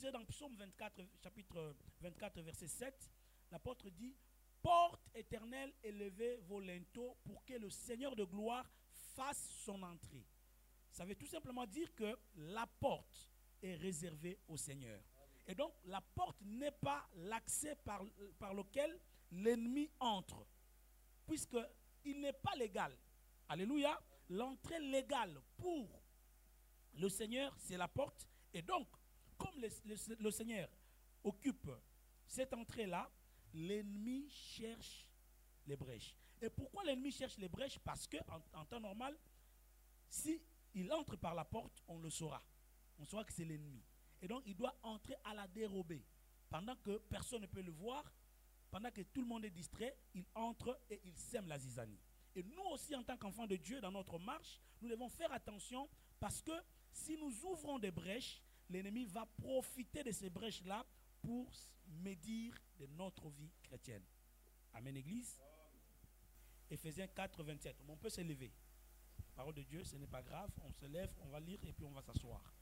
lisez dans Psaume 24, chapitre 24, verset 7, l'apôtre dit: porte éternelle, élevez vos linteaux pour que le Seigneur de gloire fasse son entrée. Ça veut tout simplement dire que la porte est réservée au Seigneur. Et donc, la porte n'est pas l'accès par lequel l'ennemi entre, puisqu'il n'est pas légal. Alléluia. L'entrée légale pour le Seigneur, c'est la porte. Et donc, comme le Seigneur occupe cette entrée-là, l'ennemi cherche les brèches. Et pourquoi l'ennemi cherche les brèches? Parce qu'en temps normal, si il entre par la porte, on le saura. On saura que c'est l'ennemi. Et donc, il doit entrer à la dérobée. Pendant que personne ne peut le voir, pendant que tout le monde est distrait, il entre et il sème la zizanie. Et nous aussi, en tant qu'enfants de Dieu, dans notre marche, nous devons faire attention parce que si nous ouvrons des brèches, l'ennemi va profiter de ces brèches-là pour médire de notre vie chrétienne. Amen, Église. Éphésiens 4, 27. On peut se lever. Parole de Dieu, ce n'est pas grave. On se lève, on va lire et puis on va s'asseoir.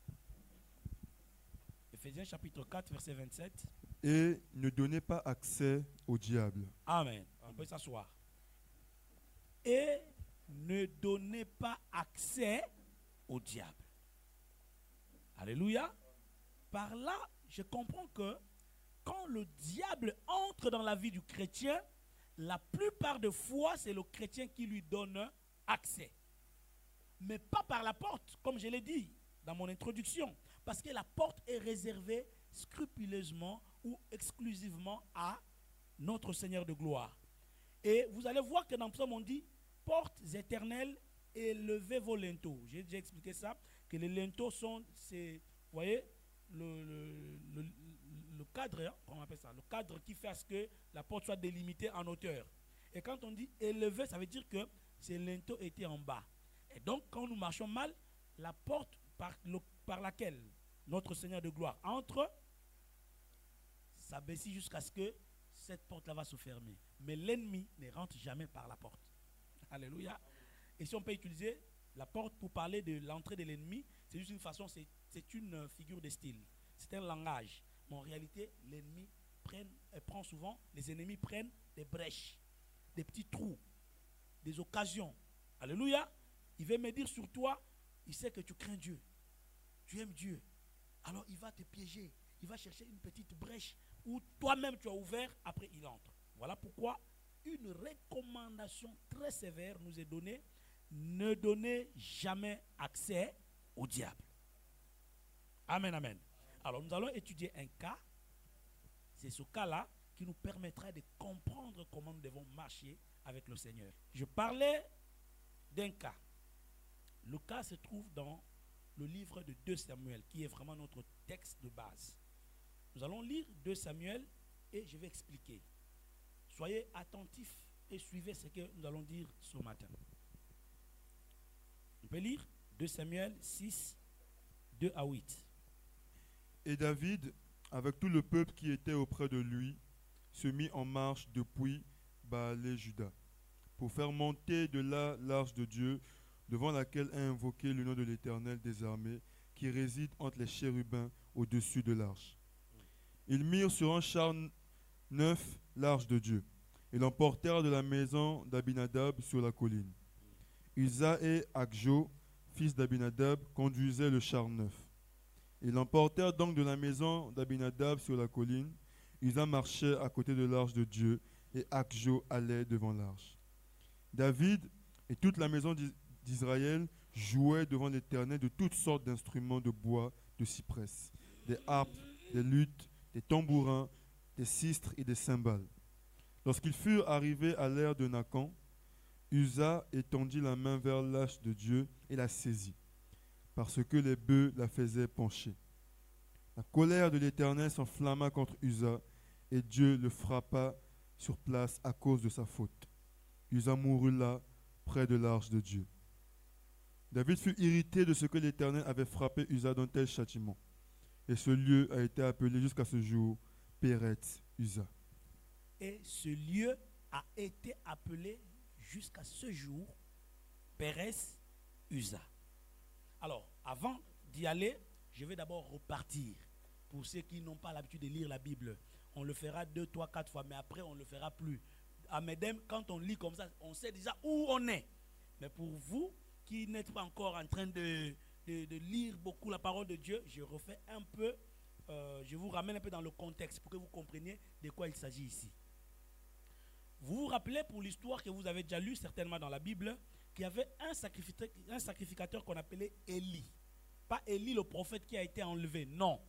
Éphésiens chapitre 4, verset 27. Et ne donnez pas accès au diable. Amen. On peut s'asseoir. Et ne donnez pas accès au diable. Alléluia. Par là, je comprends que quand le diable entre dans la vie du chrétien, la plupart des fois, c'est le chrétien qui lui donne accès. Mais pas par la porte, comme je l'ai dit dans mon introduction. Parce que la porte est réservée scrupuleusement ou exclusivement à notre Seigneur de gloire. Et vous allez voir que dans le psaume, on dit: portes éternelles, élevez vos linteaux. J'ai déjà expliqué ça, que les linteaux sont, vous voyez, le cadre, hein, comment on appelle ça, le cadre qui fait à ce que la porte soit délimitée en hauteur. Et quand on dit élevé, ça veut dire que ces linteaux étaient en bas. Et donc, quand nous marchons mal, la porte par laquelle notre Seigneur de gloire entre, ça baisse jusqu'à ce que cette porte-là va se fermer. Mais l'ennemi ne rentre jamais par la porte. Alléluia. Et si on peut utiliser la porte pour parler de l'entrée de l'ennemi, c'est juste une façon, c'est une figure de style. C'est un langage. Mais en réalité, l'ennemi prend souvent, les ennemis prennent des brèches, des petits trous, des occasions. Alléluia. Il veut me dire sur toi, il sait que tu crains Dieu. Tu aimes Dieu. Alors il va te piéger. Il va chercher une petite brèche où toi-même tu as ouvert, après il entre. Voilà pourquoi une recommandation très sévère nous est donnée: ne donnez jamais accès au diable. Amen, amen. Alors nous allons étudier un cas. C'est ce cas-là qui nous permettra de comprendre comment nous devons marcher avec le Seigneur. Je parlais d'un cas. Le cas se trouve dans le livre de 2 Samuel, qui est vraiment notre texte de base. Nous allons lire 2 Samuel et je vais expliquer. Soyez attentifs et suivez ce que nous allons dire ce matin. On peut lire 2 Samuel 6, 2 à 8. Et David, avec tout le peuple qui était auprès de lui, se mit en marche depuis Baalé-Juda, pour faire monter de là l'arche de Dieu, devant laquelle a invoqué le nom de l'Éternel des armées, qui réside entre les chérubins au-dessus de l'arche. Ils mirent sur un char neuf l'arche de Dieu, et l'emportèrent de la maison d'Abinadab sur la colline. Uza et Akjo, fils d'Abinadab, conduisaient le char neuf. Ils l'emportèrent donc de la maison d'Abinadab sur la colline. Uza marchait à côté de l'arche de Dieu, et Akjo allait devant l'arche. David et toute la maison d'Israël jouaient devant l'Éternel de toutes sortes d'instruments de bois de cyprès, des harpes, des luttes, des tambourins, des sistres et des cymbales. Lorsqu'ils furent arrivés à l'ère de Nacan, Uza étendit la main vers l'arche de Dieu et la saisit, parce que les bœufs la faisaient pencher. La colère de l'Éternel s'enflamma contre Uza, et Dieu le frappa sur place à cause de sa faute. Uza mourut là, près de l'arche de Dieu. David fut irrité de ce que l'Éternel avait frappé Uza d'un tel châtiment. Et ce lieu a été appelé jusqu'à ce jour Péretz Uza. Et ce lieu a été appelé jusqu'à ce jour Pérez Uza. Alors, avant d'y aller, je vais d'abord repartir Pour ceux qui n'ont pas l'habitude de lire la Bible, on le fera 2, 3, 4 fois, mais après on ne le fera plus. À Medem, quand on lit comme ça, on sait déjà où on est. Mais pour vous qui n'êtes pas encore en train de lire beaucoup la parole de Dieu, je refais un peu, je vous ramène un peu dans le contexte pour que vous compreniez de quoi il s'agit ici. Vous vous rappelez pour l'histoire que vous avez déjà lue certainement dans la Bible, qu'il y avait un sacrificateur qu'on appelait Élie. Pas Élie le prophète qui a été enlevé, non.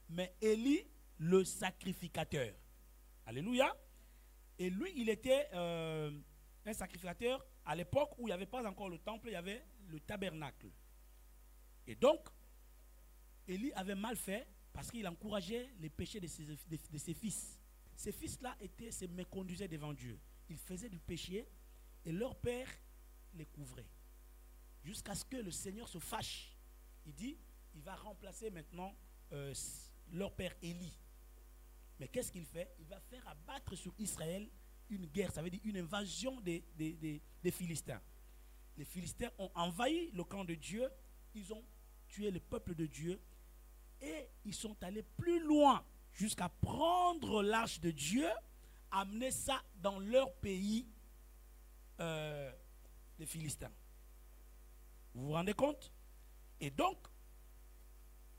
Mais Élie le sacrificateur. Alléluia. Et lui, il était un sacrificateur à l'époque où il n'y avait pas encore le temple, il y avait le tabernacle. Et donc, Élie avait mal fait parce qu'il encourageait les péchés de ses fils. Ces fils-là se méconduisaient devant Dieu. Ils faisaient du péché et leur père les couvrait. Jusqu'à ce que le Seigneur se fâche. Il dit, il va remplacer maintenant leur père Élie. Mais qu'est-ce qu'il fait? Il va faire abattre sur Israël une guerre, ça veut dire une invasion des Philistins. Les Philistins ont envahi le camp de Dieu, ils ont tué le peuple de Dieu et ils sont allés plus loin jusqu'à prendre l'arche de Dieu, amener ça dans leur pays, les Philistins. Vous vous rendez compte? Et donc,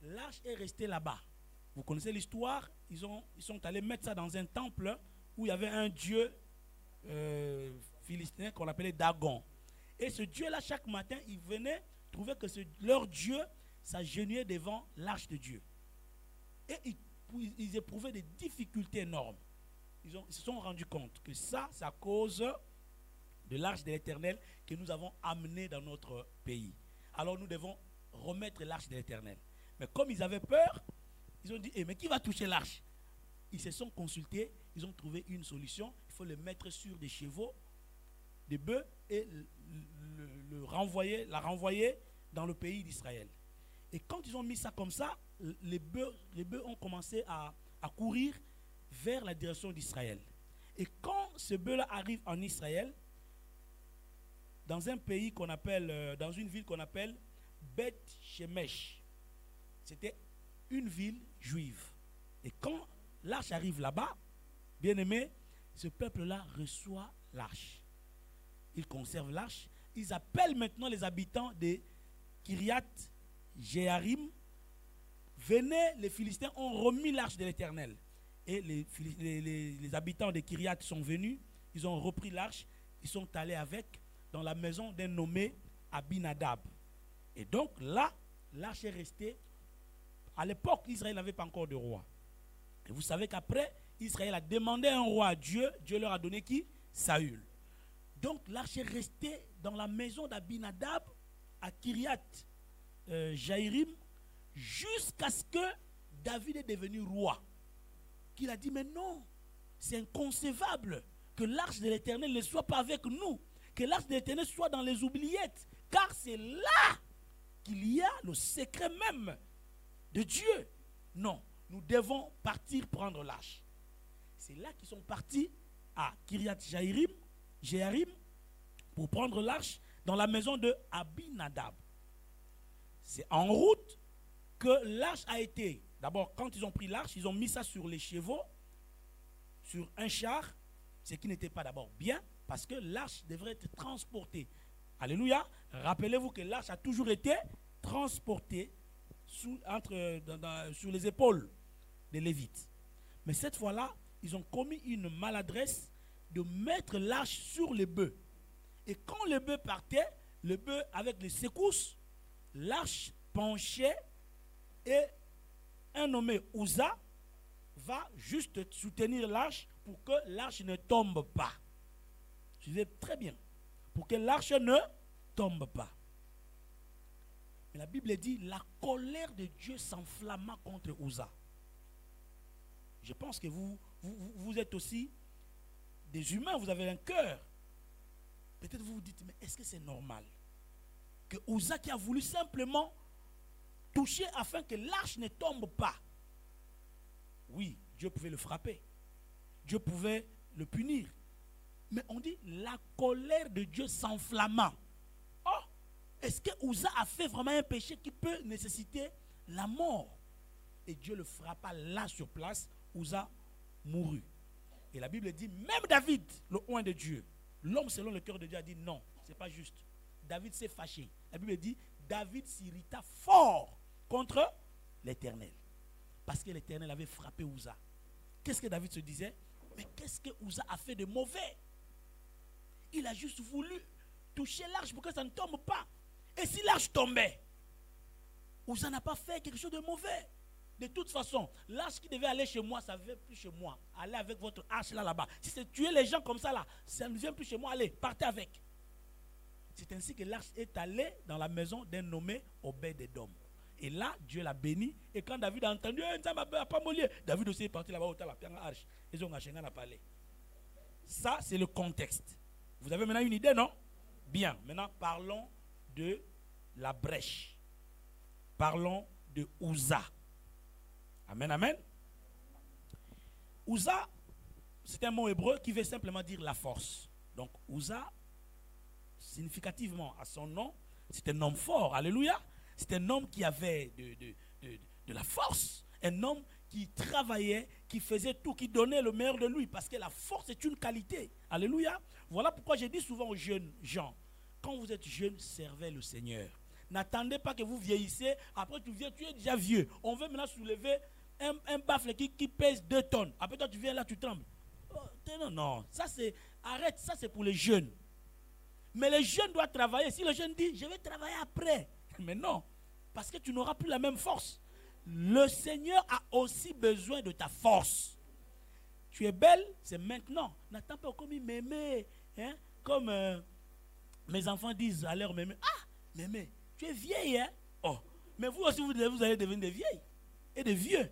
l'arche est restée là-bas. Vous connaissez l'histoire, ils sont allés mettre ça dans un temple où il y avait un dieu philistin qu'on appelait Dagon. Et ce dieu-là, chaque matin, il venait trouver que leur dieu s'agenouillait devant l'arche de Dieu. Et ils éprouvaient des difficultés énormes. Ils se sont rendus compte que ça, c'est à cause de l'arche de l'Éternel que nous avons amené dans notre pays. Alors nous devons remettre l'arche de l'Éternel. Mais comme ils avaient peur, ils ont dit, mais qui va toucher l'arche? Ils se sont consultés, ils ont trouvé une solution. Il faut le mettre sur des chevaux, des bœufs et la renvoyer dans le pays d'Israël. Et quand ils ont mis ça comme ça, les bœufs ont commencé à courir vers la direction d'Israël. Et quand ce bœuf-là arrive en Israël, dans un pays qu'on appelle, dans une ville qu'on appelle Beth Shemesh, c'était une ville juive. Et quand l'arche arrive là-bas, bien aimé, ce peuple-là reçoit l'arche. Ils conservent l'arche. Ils appellent maintenant les habitants de Kiryat Jearim. Venez, les Philistins ont remis l'arche de l'Éternel. Et les habitants de Kiryat sont venus, ils ont repris l'arche, ils sont allés avec dans la maison d'un nommé Abinadab. Et donc là, l'arche est restée. À l'époque, Israël n'avait pas encore de roi. Et vous savez qu'après, Israël a demandé un roi à Dieu. Dieu leur a donné qui? Saül. Donc l'arche est restée dans la maison d'Abinadab à Kiryat Jaïrim jusqu'à ce que David est devenu roi. Qu'il a dit, mais non, c'est inconcevable que l'arche de l'Éternel ne soit pas avec nous, que l'arche de l'Éternel soit dans les oubliettes, car c'est là qu'il y a le secret même de Dieu. Non, nous devons partir prendre l'arche. C'est là qu'ils sont partis à Kiryat Jearim pour prendre l'arche dans la maison de Abinadab. C'est en route que l'arche a été. D'abord, quand ils ont pris l'arche, ils ont mis ça sur les chevaux, sur un char, ce qui n'était pas d'abord bien, parce que l'arche devrait être transportée. Alléluia. Rappelez-vous que l'arche a toujours été transportée sur les épaules des Lévites. Mais cette fois-là, ils ont commis une maladresse de mettre l'arche sur les bœufs. Et quand le bœuf partait, le bœuf avec les secousses, l'arche penchait et un nommé Uza va juste soutenir l'arche pour que l'arche ne tombe pas. Suivez très bien. Pour que l'arche ne tombe pas. Mais la Bible dit, la colère de Dieu s'enflamma contre Uza. Je pense que vous êtes aussi des humains, vous avez un cœur. Peut-être vous vous dites, mais est-ce que c'est normal que Uza qui a voulu simplement toucher afin que l'arche ne tombe pas? Oui, Dieu pouvait le frapper. Dieu pouvait le punir. Mais on dit, la colère de Dieu s'enflamma. Est-ce que Uza a fait vraiment un péché qui peut nécessiter la mort? et Dieu le frappa là sur place. Uza mourut. Et la Bible dit, même David, le oint de Dieu, l'homme selon le cœur de Dieu a dit non, c'est pas juste. David s'est fâché. La Bible dit, David s'irrita fort contre l'Éternel. Parce que l'Éternel avait frappé Uza. Qu'est-ce que David se disait? Mais qu'est-ce que Uza a fait de mauvais? Il a juste voulu toucher l'arche pour que ça ne tombe pas. Et si l'arche tombait, Uza n'a pas fait quelque chose de mauvais. De toute façon, l'arche qui devait aller chez moi, ça ne vient plus chez moi. Allez avec votre arche là-bas. Si c'est tuer les gens comme ça là, ça ne vient plus chez moi. Allez, partez avec. C'est ainsi que l'arche est allée dans la maison d'un nommé Obed-Edom. Et là, Dieu l'a béni. Et quand David a entendu, David aussi est parti là-bas au l'arche. Ils ont acheté dans palais. Ça, c'est le contexte. Vous avez maintenant une idée, non? Bien. Maintenant, parlons de la brèche. Parlons de Uza. Amen, amen. Uza, c'est un mot hébreu qui veut simplement dire la force. Donc, Uza, significativement à son nom, c'est un homme fort. Alléluia. C'est un homme qui avait de la force. Un homme qui travaillait, qui faisait tout, qui donnait le meilleur de lui. Parce que la force est une qualité. Alléluia. Voilà pourquoi je dis souvent aux jeunes gens, quand vous êtes jeune, servez le Seigneur. N'attendez pas que vous vieillissez. Après, tu viens, tu es déjà vieux. On veut maintenant soulever un baffle qui pèse 2 tonnes. Après, toi, tu viens là, tu trembles. Oh, non, non. Ça, c'est, arrête, ça, c'est pour les jeunes. Mais les jeunes doivent travailler. Si le jeune dit, je vais travailler après. Mais non. Parce que tu n'auras plus la même force. Le Seigneur a aussi besoin de ta force. Tu es belle, c'est maintenant. N'attends pas comme mémé. Hein? Comme mes enfants disent à leur mémé. Ah, mémé, tu es vieille, hein? Oh, mais vous aussi, vous allez devenir des vieilles et des vieux.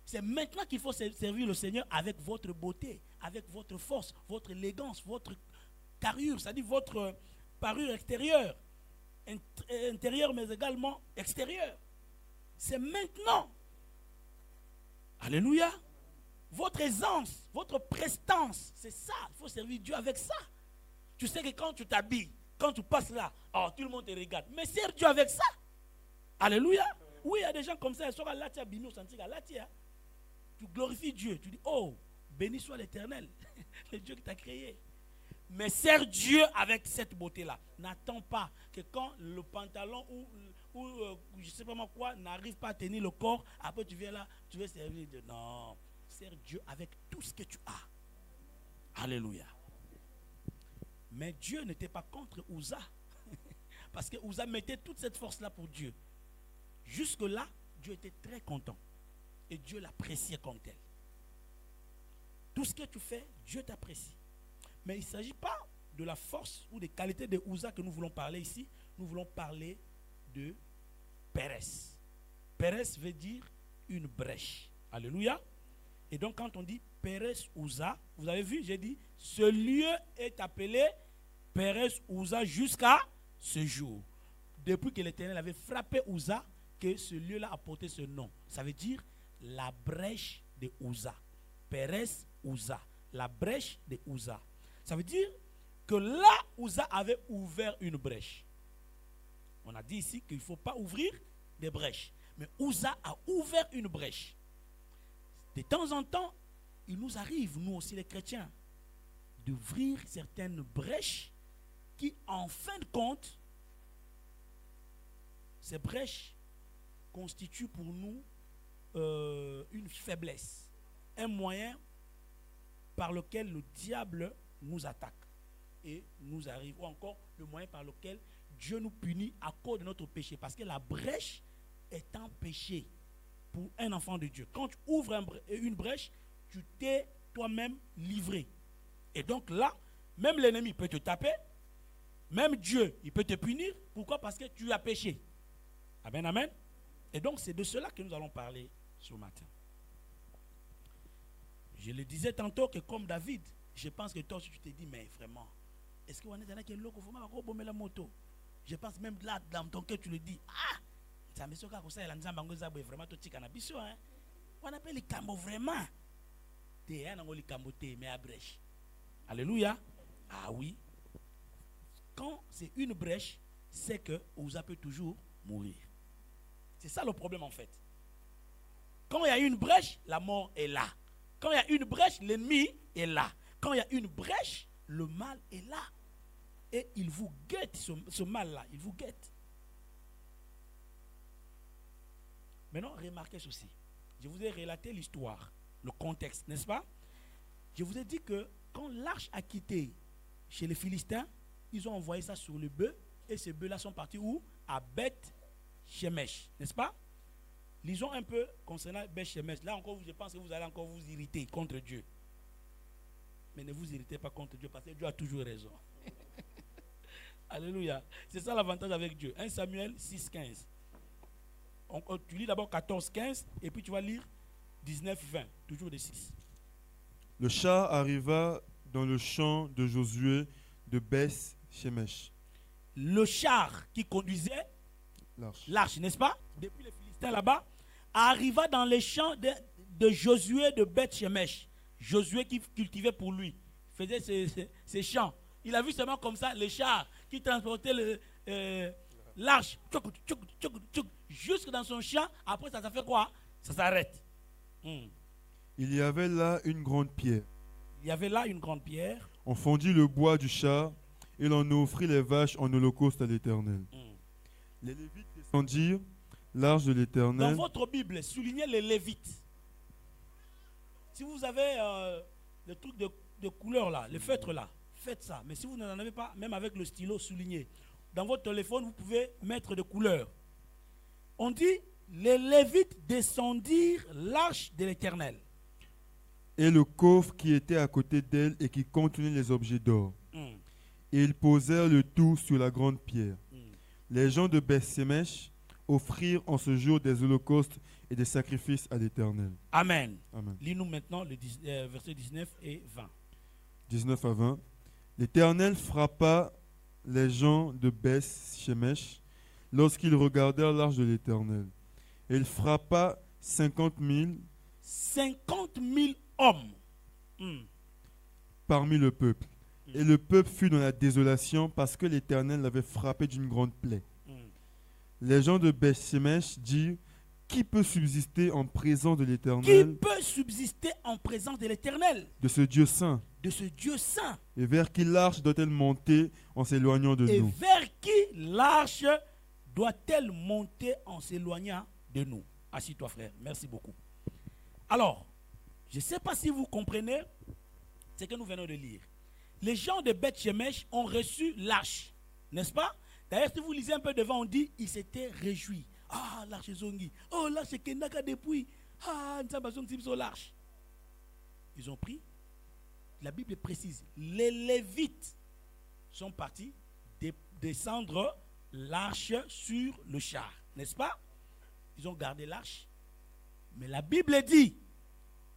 C'est maintenant qu'il faut servir le Seigneur avec votre beauté, avec votre force, votre élégance, votre carrure, c'est-à-dire votre parure extérieure, intérieure mais également extérieure. C'est maintenant. Alléluia. Votre aisance, votre prestance, c'est ça. Il faut servir Dieu avec ça. Tu sais que quand tu t'habilles, quand tu passes là, oh, tout le monde te regarde. Mais sers Dieu avec ça. Alléluia. Oui, il y a des gens comme ça, ils sont là, tu glorifies Dieu. Tu dis, oh, béni soit l'Éternel, le Dieu qui t'a créé. Mais sers Dieu avec cette beauté-là. N'attends pas que quand le pantalon ou je ne sais pas quoi n'arrive pas à tenir le corps, après tu viens là, tu veux servir Dieu. Non, sers Dieu avec tout ce que tu as. Alléluia. Mais Dieu n'était pas contre Uza. Parce que Uza mettait toute cette force-là pour Dieu. Jusque-là, Dieu était très content. Et Dieu l'appréciait comme tel. Tout ce que tu fais, Dieu t'apprécie. Mais il ne s'agit pas de la force ou des qualités de Uza que nous voulons parler ici. Nous voulons parler de Pérez. Pérez veut dire une brèche. Alléluia. Et donc quand on dit Pérez Uza, vous avez vu, j'ai dit, ce lieu est appelé Pérez Uza jusqu'à ce jour. Depuis que l'Éternel avait frappé Uza, que ce lieu-là a porté ce nom. Ça veut dire la brèche de Uza. Pérez Uza. La brèche de Uza. Ça veut dire que là, Uza avait ouvert une brèche. On a dit ici qu'il ne faut pas ouvrir des brèches. Mais Uza a ouvert une brèche. De temps en temps, il nous arrive, nous aussi les chrétiens, d'ouvrir certaines brèches qui, en fin de compte, ces brèches constituent pour nous une faiblesse, un moyen par lequel le diable nous attaque et nous arrive, ou encore le moyen par lequel Dieu nous punit à cause de notre péché, parce que la brèche est un péché pour un enfant de Dieu. Quand tu ouvres une brèche, tu t'es toi-même livré. Et donc là, même l'ennemi peut te taper, même Dieu, il peut te punir. Pourquoi? Parce que tu as péché. Amen, amen. Et donc c'est de cela que nous allons parler ce matin. Je le disais tantôt que comme David, je pense que toi aussi tu te dis, mais vraiment, est-ce qu'on est dans quel loco, faut pas la moto? Je pense même là, dans ton cœur, tu le dis, ah, ça me soka comme ça, il a vraiment tout petit cannabis, hein. On appelle les cambos vraiment. T'es un les cambos, mais à brèche. Alléluia. Ah oui. Quand c'est une brèche, c'est que Uza peut toujours mourir. C'est ça le problème en fait. Quand il y a une brèche, la mort est là. Quand il y a une brèche, l'ennemi est là. Quand il y a une brèche, le mal est là. Et il vous guette, ce mal-là, il vous guette. Maintenant, remarquez ceci. Je vous ai relaté l'histoire, le contexte, n'est-ce pas? Je vous ai dit que quand l'arche a quitté chez les Philistins, ils ont envoyé ça sur le bœuf, et ces bœufs-là sont partis où? À Beth-Shemesh, n'est-ce pas? Lisons un peu concernant Beth-Shemesh. Là encore, je pense que vous allez encore vous irriter contre Dieu. Mais ne vous irritez pas contre Dieu, parce que Dieu a toujours raison. Alléluia. C'est ça l'avantage avec Dieu. 1 Samuel 6,15. Tu lis d'abord 14-15 et puis tu vas lire 19-20, toujours des 6. Le char arriva dans le champ de Josué de Beth-Shemesh. Le char qui conduisait l'arche, n'est-ce pas? Depuis les Philistins là-bas, arriva dans les champs de Josué de Beth-Shemesh. Josué qui cultivait pour lui, faisait ses champs. Il a vu seulement comme ça les chars qui transportaient l'arche jusque dans son champ. Après ça fait quoi? Ça s'arrête. Il y avait là une grande pierre. Il y avait là une grande pierre. On fondit le bois du char et l'on offrit les vaches en holocauste à l'Éternel. Les Lévites descendirent l'arche de l'Éternel. Dans votre Bible, soulignez les Lévites. Si vous avez le truc de couleur là, le feutre là, faites ça. Mais si vous n'en avez pas, même avec le stylo, soulignez. Dans votre téléphone, vous pouvez mettre de couleurs. On dit, les Lévites descendirent l'arche de l'Éternel. Et le coffre qui était à côté d'elle et qui contenait les objets d'or. Et ils posèrent le tout sur la grande pierre. Les gens de Beth-Shemesh offrirent en ce jour des holocaustes et des sacrifices à l'Éternel. Amen. Amen. Lis-nous maintenant le versets 19 et 20. 19 à 20. L'Éternel frappa les gens de Beth-Shemesh lorsqu'ils regardèrent l'arche de l'Éternel. Et il frappa 50 000 hommes parmi le peuple. Et le peuple fut dans la désolation parce que l'Éternel l'avait frappé d'une grande plaie. Les gens de Beth-Shemesh dirent, qui peut subsister en présence de Qui l'Éternel, peut subsister en présence de l'Éternel, de ce Dieu saint? de ce Dieu saint? Et vers qui l'arche doit-elle monter en s'éloignant de Et nous? vers qui l'arche doit-elle monter en s'éloignant de nous? Assis-toi, frère. Merci beaucoup. Alors, je ne sais pas si vous comprenez ce que nous venons de lire. Les gens de Beth-Shemesh ont reçu l'arche, n'est-ce pas? D'ailleurs, si vous lisez un peu devant, on dit ils s'étaient réjouis. Ah, l'arche zongi. Oh, l'arche kenaka depuis. Ah, l'arche. Ils ont pris. La Bible précise. Les Lévites sont partis descendre l'arche sur le char, n'est-ce pas? Ils ont gardé l'arche. Mais la Bible dit,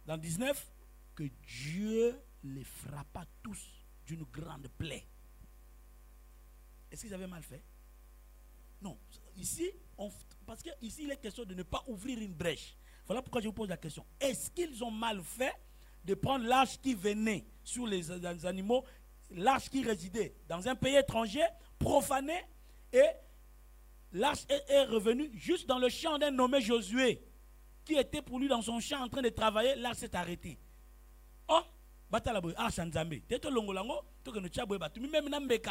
dans 19, que Dieu les frappa tous d'une grande plaie. Est-ce qu'ils avaient mal fait? Non. Ici, parce qu'ici, il est question de ne pas ouvrir une brèche. Voilà pourquoi je vous pose la question. Est-ce qu'ils ont mal fait de prendre l'arche qui venait sur les animaux, l'arche qui résidait dans un pays étranger, profané, et l'arche est revenue juste dans le champ d'un nommé Josué, qui était pour lui dans son champ en train de travailler, l'arche s'est arrêtée. Oh,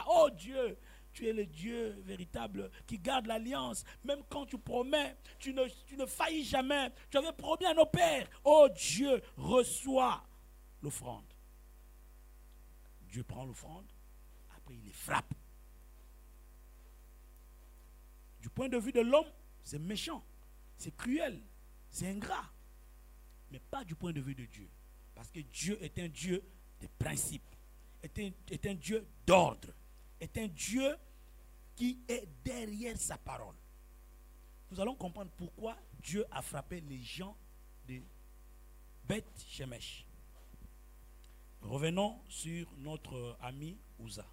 oh Dieu, tu es le Dieu véritable qui garde l'alliance. Même quand tu promets, tu ne faillis jamais. Tu avais promis à nos pères. Oh Dieu, reçois l'offrande. Dieu prend l'offrande, après il les frappe. Du point de vue de l'homme, c'est méchant, c'est cruel, c'est ingrat. Mais pas du point de vue de Dieu. Parce que Dieu est un Dieu de principes, est un Dieu d'ordre, est un Dieu qui est derrière sa parole. Nous allons comprendre pourquoi Dieu a frappé les gens de Beth-Shemesh. Revenons sur notre ami Uza.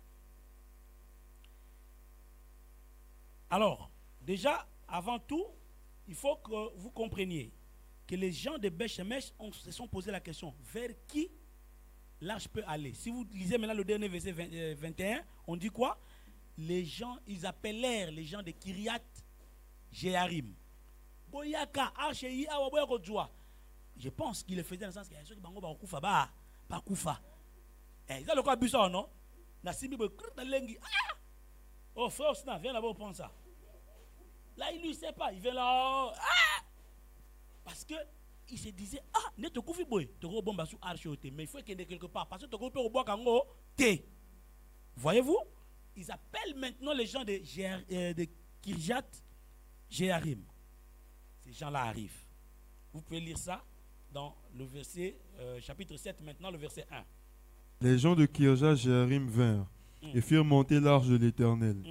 Alors, déjà, avant tout, il faut que vous compreniez que les gens de Beth-Shemesh se sont posé la question, vers qui l'arche peut aller? Si vous lisez maintenant le dernier verset 21, on dit quoi? Les gens, ils appelèrent les gens de Kiriath Jearim. Boyaka, arche yi awa boyako djoa. Je pense qu'il le faisait dans le sens que ceux qui bango ba kufa ba kufa. Eh, ça le quoi buso non? Na simbi bo krut lengi. Ah! Oh frère, viens là-bas prendre ça. Là il lui sait pas, il vient là. Ah! Parce que il se disait ne te kufi boy, te go bomba sous arche mais il faut qu'il y ait quelque part parce que te go pe au bois kango té. Voyez-vous? Ils appellent maintenant les gens de Kirjat Jearim. Ces gens-là arrivent. Vous pouvez lire ça dans le verset, chapitre 7, maintenant le verset 1. Les gens de Kirjat Jearim vinrent et firent monter l'arche de l'Éternel.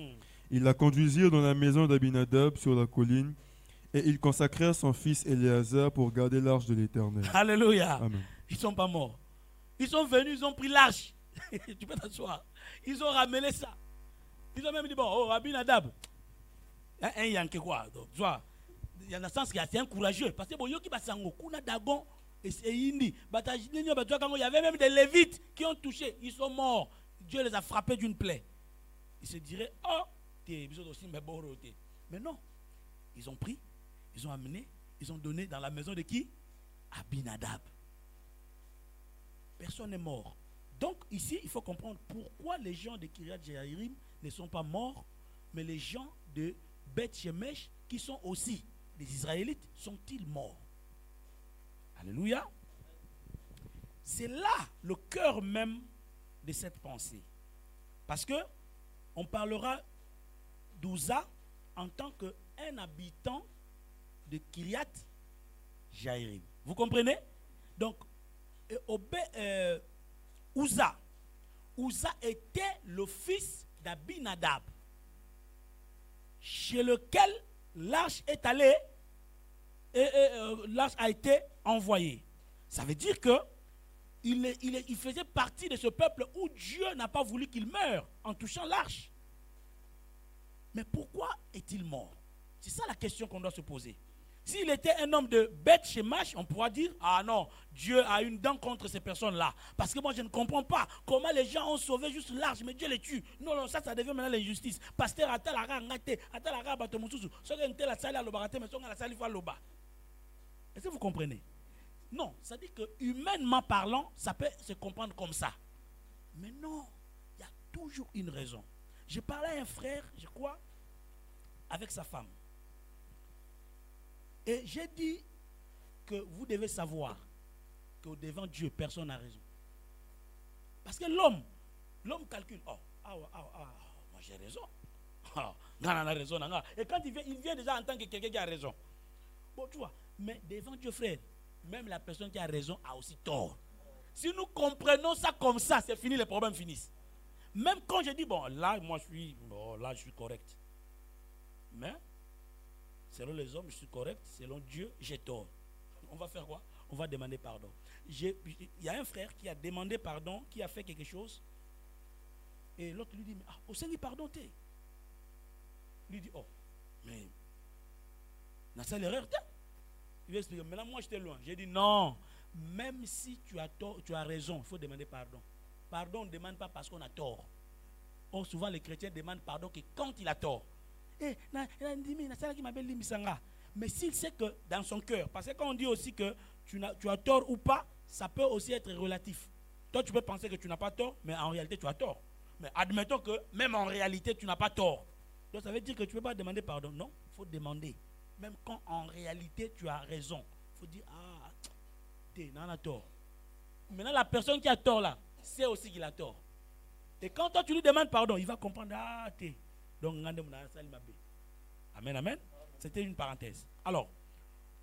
Ils la conduisirent dans la maison d'Abinadab sur la colline et ils consacrèrent son fils Éléazar pour garder l'arche de l'Éternel. Alléluia. Amen. Ils ne sont pas morts. Ils sont venus, ils ont pris l'arche. Tu peux t'asseoir. Ils ont ramené ça. Ils ont même dit, bon, oh, Abinadab. Un yanké quoi. Donc, tu vois, il y a un sens qui est assez courageux. Parce que bon, yoki basango, kuna dagon, et c'est indi. Il y avait même des Lévites qui ont touché. Ils sont morts. Dieu les a frappés d'une plaie. Ils se diraient, oh, mais non. Ils ont pris, ils ont amené, ils ont donné dans la maison de qui? Abinadab. Personne n'est mort. Donc ici, il faut comprendre pourquoi les gens de Kirjat Jearim ne sont pas morts, mais les gens de Beth Shemesh, qui sont aussi des Israélites, sont-ils morts? Alléluia. C'est là le cœur même de cette pensée. Parce que on parlera d'Ouza en tant qu'un habitant de Kirjat Jearim. Vous comprenez? Donc, Ouza était le fils d'Abinadab, chez lequel l'arche est allée et l'arche a été envoyée. Ça veut dire que il faisait partie de ce peuple où Dieu n'a pas voulu qu'il meure en touchant l'arche. Mais pourquoi est-il mort? C'est ça la question qu'on doit se poser. S'il était un homme de Beth Shemesh, on pourra dire, ah non, Dieu a une dent contre ces personnes-là. Parce que moi, je ne comprends pas comment les gens ont sauvé juste l'arche, mais Dieu les tue. Non, non, ça devient maintenant l'injustice. Pasteur, est-ce que vous comprenez? Non, ça dit que humainement parlant, ça peut se comprendre comme ça. Mais non, il y a toujours une raison. Je parlais à un frère, je crois, avec sa femme. Et j'ai dit que vous devez savoir qu'au devant Dieu, personne n'a raison. Parce que l'homme calcule. Moi j'ai raison. Gana a raison. Et quand il vient déjà en tant que quelqu'un qui a raison. Bon, tu vois, mais devant Dieu, frère, même la personne qui a raison a aussi tort. Si nous comprenons ça comme ça, c'est fini, les problèmes finissent. Même quand je dis, bon, là, moi je suis correct. Mais selon les hommes, je suis correct. Selon Dieu, j'ai tort. On va faire quoi? On va demander pardon. Il y a un frère qui a demandé pardon, qui a fait quelque chose. Et l'autre lui dit, au Seigneur, pardon, t'es. Lui dit, oh, mais, n'a pas l'erreur, t'es. Il va expliquer, maintenant moi j'étais loin. J'ai dit, non, même si tu as tort, tu as raison, il faut demander pardon. Pardon, on ne demande pas parce qu'on a tort. Or, souvent les chrétiens demandent pardon que quand il a tort. Mais s'il sait que dans son cœur, parce que quand on dit aussi que tu as tort ou pas, ça peut aussi être relatif. Toi, tu peux penser que tu n'as pas tort, mais en réalité, tu as tort. Mais admettons que même en réalité, tu n'as pas tort. Donc, ça veut dire que tu ne peux pas demander pardon. Non, il faut demander. Même quand en réalité, tu as raison. Il faut dire, tu as tort. Maintenant, la personne qui a tort là, sait aussi qu'il a tort. Et quand toi, tu lui demandes pardon, il va comprendre, t'es. Donc, amen, amen. C'était une parenthèse. Alors,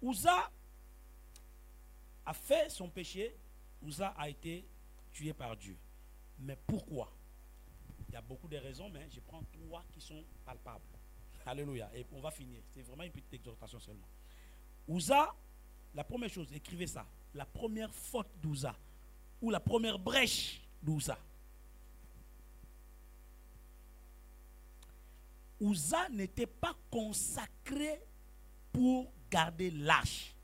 Ouza a fait son péché. Ouza a été tué par Dieu. Mais pourquoi? Il y a beaucoup de raisons, mais je prends 3 qui sont palpables. Alléluia. Et on va finir. C'est vraiment une petite exhortation seulement. Ouza, la première chose, écrivez ça. La première faute d'Ouza, ou la première brèche d'Ouza. Ouza n'était pas consacré pour garder l'arche.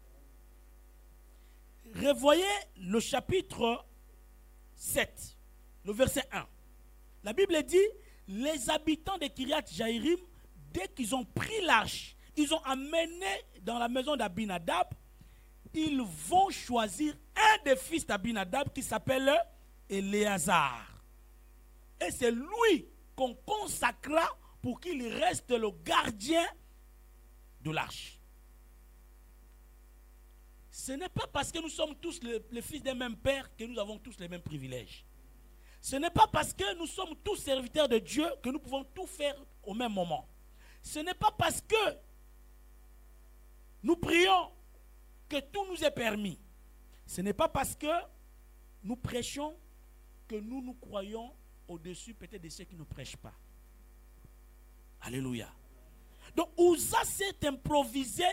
Revoyez le chapitre 7, le verset 1. La Bible dit, les habitants de Kirjat Jearim, dès qu'ils ont pris l'arche, ils ont amené dans la maison d'Abinadab, ils vont choisir un des fils d'Abinadab qui s'appelle Éléazar. Et c'est lui qu'on consacra pour qu'il reste le gardien de l'arche. Ce n'est pas parce que nous sommes tous les fils d'un même père que nous avons tous les mêmes privilèges. Ce n'est pas parce que nous sommes tous serviteurs de Dieu que nous pouvons tout faire au même moment. Ce n'est pas parce que nous prions que tout nous est permis. Ce n'est pas parce que nous prêchons que nous croyons au-dessus peut-être de ceux qui ne prêchent pas. Alléluia. Donc Uza s'est improvisé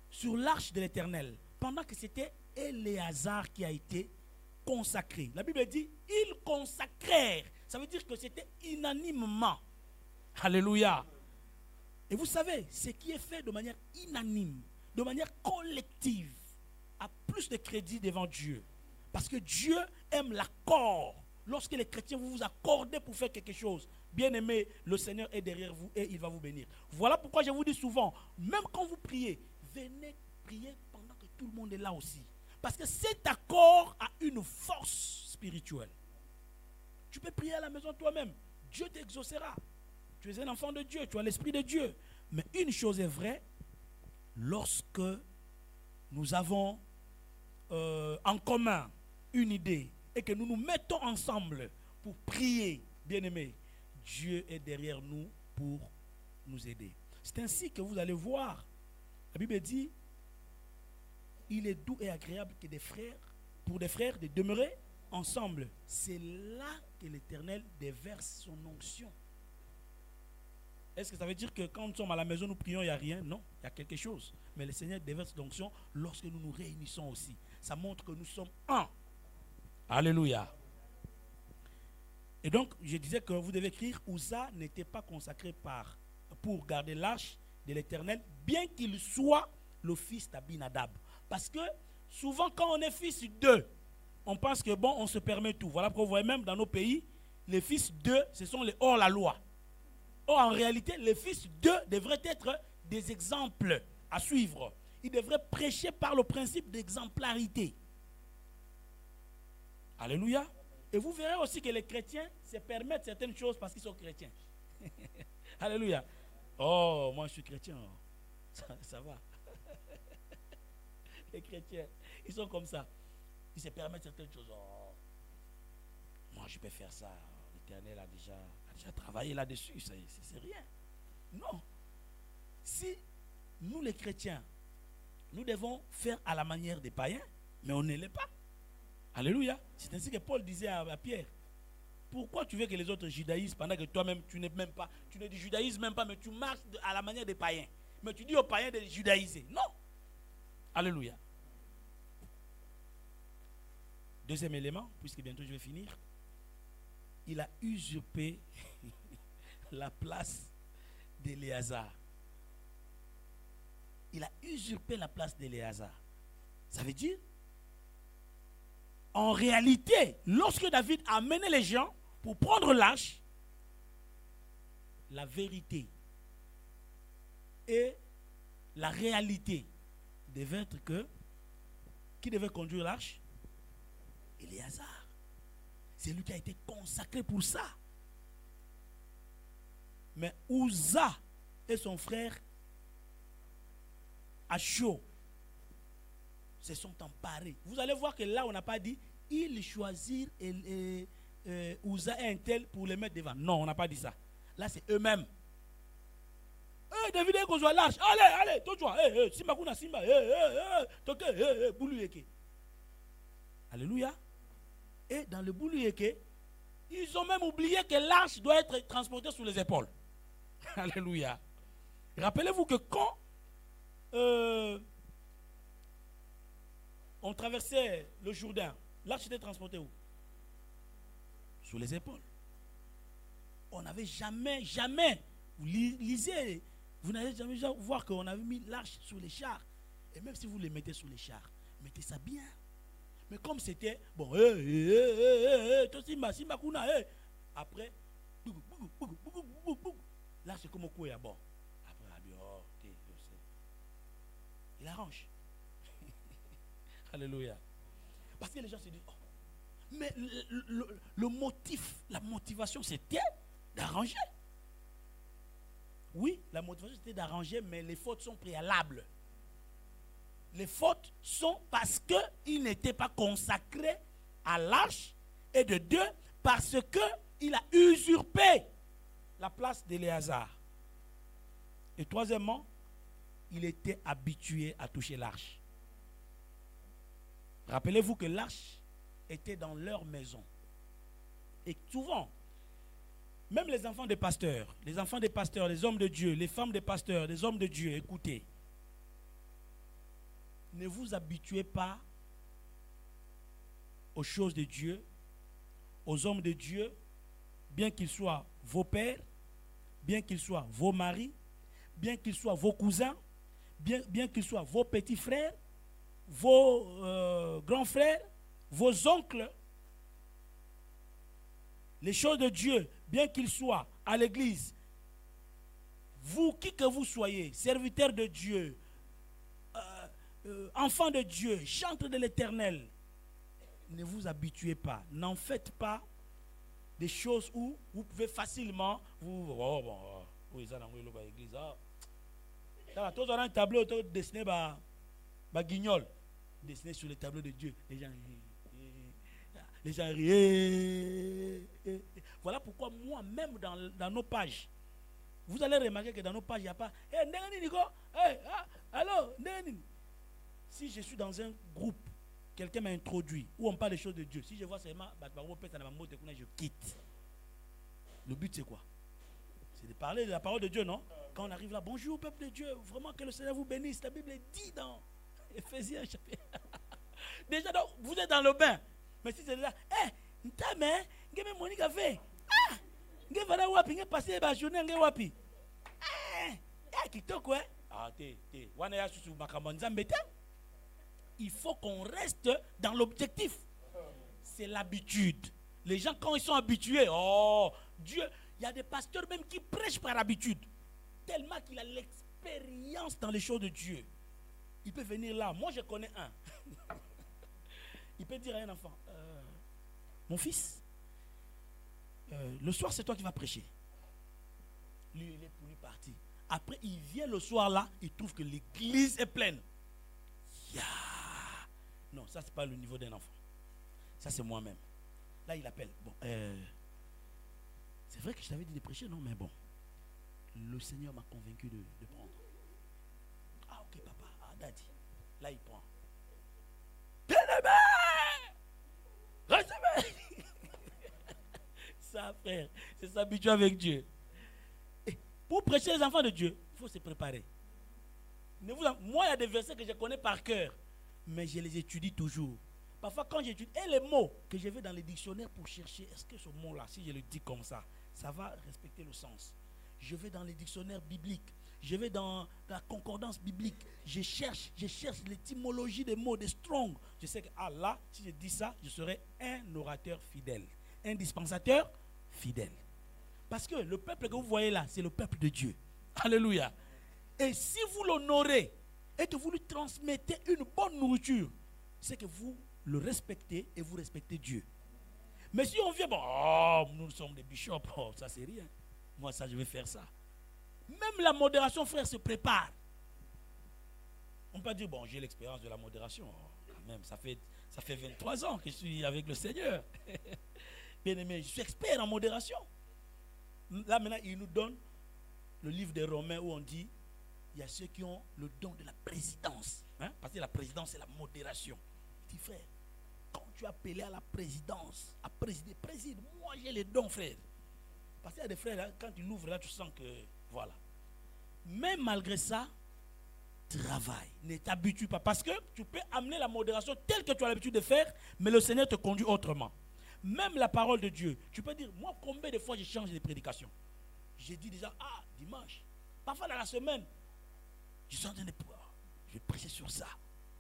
sur l'arche de l'Éternel pendant que c'était Éléazar qui a été consacré. La Bible dit ils consacrèrent. Ça veut dire que c'était unanimement. Alléluia. Et vous savez, ce qui est fait de manière unanime, de manière collective, a plus de crédit devant Dieu. Parce que Dieu aime l'accord. Lorsque les chrétiens vous accordez pour faire quelque chose, bien aimé, le Seigneur est derrière vous et il va vous bénir. Voilà pourquoi je vous dis souvent, même quand vous priez, venez prier pendant que tout le monde est là aussi. Parce que cet accord a une force spirituelle. Tu peux prier à la maison toi-même. Dieu t'exaucera. Tu es un enfant de Dieu, tu as l'esprit de Dieu. Mais une chose est vraie, lorsque nous avons en commun une idée et que nous nous mettons ensemble pour prier, bien-aimés, Dieu est derrière nous pour nous aider. C'est ainsi que vous allez voir, la Bible dit, il est doux et agréable que pour des frères de demeurer ensemble. C'est là que l'Éternel déverse son onction. Est-ce que ça veut dire que quand nous sommes à la maison, nous prions, il n'y a rien? Non, il y a quelque chose. Mais le Seigneur déverse l'onction lorsque nous nous réunissons aussi. Ça montre que nous sommes un. Alléluia. Et donc, je disais que vous devez écrire, Uza n'était pas consacré pour garder l'arche de l'Éternel, bien qu'il soit le fils d'Abinadab. Parce que souvent, quand on est fils d'eux, on pense que bon, on se permet tout. Voilà pourquoi vous voyez même dans nos pays, les fils d'eux, ce sont les hors-la-loi. Or, en réalité, les fils d'eux devraient être des exemples à suivre. Ils devraient prêcher par le principe d'exemplarité. Alléluia. Et vous verrez aussi que les chrétiens se permettent certaines choses parce qu'ils sont chrétiens. Alléluia. Oh, moi je suis chrétien. Ça va. Les chrétiens, ils sont comme ça. Ils se permettent certaines choses. Oh, moi je peux faire ça. L'Éternel a déjà travaillé là-dessus. C'est rien. Non. Si nous les chrétiens, nous devons faire à la manière des païens, mais on ne l'est pas. Alléluia. C'est ainsi que Paul disait à Pierre, pourquoi tu veux que les autres judaïsent pendant que toi-même tu n'es même pas, tu ne judaïses même pas, mais tu marches à la manière des païens. Mais tu dis aux païens de judaïser. Non. Alléluia. Deuxième élément, puisque bientôt je vais finir, il a usurpé la place d'Éléazar. Il a usurpé la place d'Éléazar. Ça veut dire, en réalité, lorsque David a amené les gens pour prendre l'arche, la vérité et la réalité devaient être que qui devait conduire l'arche? Éléazar. C'est lui qui a été consacré pour ça. Mais Uza et son frère Achio se sont emparés. Vous allez voir que là, on n'a pas dit ils choisirent Uza et un tel pour les mettre devant. Non, on n'a pas dit ça. Là, c'est eux-mêmes. David, qu'on soit large. Allez, toi, Simba Kuna Simba, toke, Bouluyeke. Alléluia. Et dans le Bouluyeke, ils ont même oublié que l'arche doit être transportée sur les épaules. Alléluia. Rappelez-vous que quand on traversait le Jourdain, l'arche était transportée où? Sur les épaules. On n'avait jamais, vous lisez, vous n'allez jamais voir qu'on avait mis l'arche sur les chars. Et même si vous les mettez sur les chars, mettez ça bien. Mais comme c'était, bon, après, là c'est comme au coup, bon. Après, il arrange. Alléluia. Parce que les gens se disent, oh, mais le motif, la motivation, c'était d'arranger. Oui, la motivation, c'était d'arranger, mais les fautes sont préalables. Les fautes sont parce qu'il n'était pas consacré à l'arche, et de deux, parce qu'il a usurpé la place d'Éléazar. Et troisièmement, il était habitué à toucher l'arche. Rappelez-vous que l'arche était dans leur maison. Et souvent, même les enfants des pasteurs, les hommes de Dieu, les femmes des pasteurs, les hommes de Dieu, écoutez, ne vous habituez pas aux choses de Dieu, aux hommes de Dieu, bien qu'ils soient vos pères, bien qu'ils soient vos maris, bien qu'ils soient vos cousins, bien qu'ils soient vos petits frères, vos grands frères, vos oncles. Les choses de Dieu, bien qu'ils soient à l'église, vous, qui que vous soyez, serviteurs de Dieu, enfants de Dieu, chantres de l'Éternel, ne vous habituez pas, n'en faites pas des choses où vous pouvez facilement oui, ça dans l'église. Tous un tableau dessiné par Guignol, dessiné sur le tableau de Dieu. Les gens rient. Voilà pourquoi moi-même dans nos pages, vous allez remarquer que dans nos pages, il n'y a pas allô, si je suis dans un groupe, quelqu'un m'a introduit, où on parle des choses de Dieu, si je vois seulement, je quitte. Le but c'est quoi? C'est de parler de la parole de Dieu, non? Quand on arrive là, bonjour peuple de Dieu, vraiment que le Seigneur vous bénisse. La Bible dit dans Éphésiens chapitre. Déjà, donc, vous êtes dans le bain. Mais si c'est là, Monique a fait. Passer la journée, il faut qu'on reste dans l'objectif. C'est l'habitude. Les gens, quand ils sont habitués, oh, Dieu, il y a des pasteurs même qui prêchent par habitude. Tellement qu'il a l'expérience dans les choses de Dieu. Il peut venir là. Moi, je connais un. Il peut dire à un enfant, mon fils, le soir, c'est toi qui vas prêcher. Lui, il est pour lui parti. Après, il vient le soir là, il trouve que l'église est pleine. Yeah. Non, ça, c'est pas le niveau d'un enfant. Ça, c'est moi-même. Là, il appelle. Bon, c'est vrai que je t'avais dit de prêcher, non, mais bon. Le Seigneur m'a convaincu de prendre. Ah, ok, papa. Ah, daddy. Là, il prend. Bien-aimé! Recevez! Ça, frère, c'est s'habituer avec Dieu. Et pour prêcher les enfants de Dieu, il faut se préparer. Moi, il y a des versets que je connais par cœur, mais je les étudie toujours. Parfois, quand j'étudie, et les mots que je vais dans les dictionnaires pour chercher, est-ce que ce mot-là, si je le dis comme ça va respecter le sens. Je vais dans les dictionnaires bibliques, je vais dans la concordance biblique, je cherche l'étymologie des mots, des strong. Je sais que là, si je dis ça, je serai un orateur fidèle, un dispensateur fidèle. Parce que le peuple que vous voyez là, c'est le peuple de Dieu. Alléluia. Et si vous l'honorez et que vous lui transmettez une bonne nourriture, c'est que vous le respectez et vous respectez Dieu. Mais si on vient, nous sommes des bishops, ça c'est rien. Moi, ça, je vais faire ça. Même la modération, frère, se prépare. On peut dire, j'ai l'expérience de la modération. Quand même, ça fait 23 ans que je suis avec le Seigneur. Bien aimé, je suis expert en modération. Là, maintenant, il nous donne le livre des Romains où on dit, il y a ceux qui ont le don de la présidence. Parce que la présidence, c'est la modération. Je dis, frère, quand tu es appelé à la présidence, à présider, préside. Moi, j'ai les dons, frère. Parce qu'il y a des frères, là, quand tu l'ouvres, là, tu sens que, voilà. Mais malgré ça, travaille. Ne t'habitue pas. Parce que tu peux amener la modération telle que tu as l'habitude de faire, mais le Seigneur te conduit autrement. Même la parole de Dieu. Tu peux dire, moi, combien de fois je change de prédication? J'ai dit déjà, dimanche. Parfois dans la semaine, je suis en train de pouvoir. Je vais prêcher sur ça.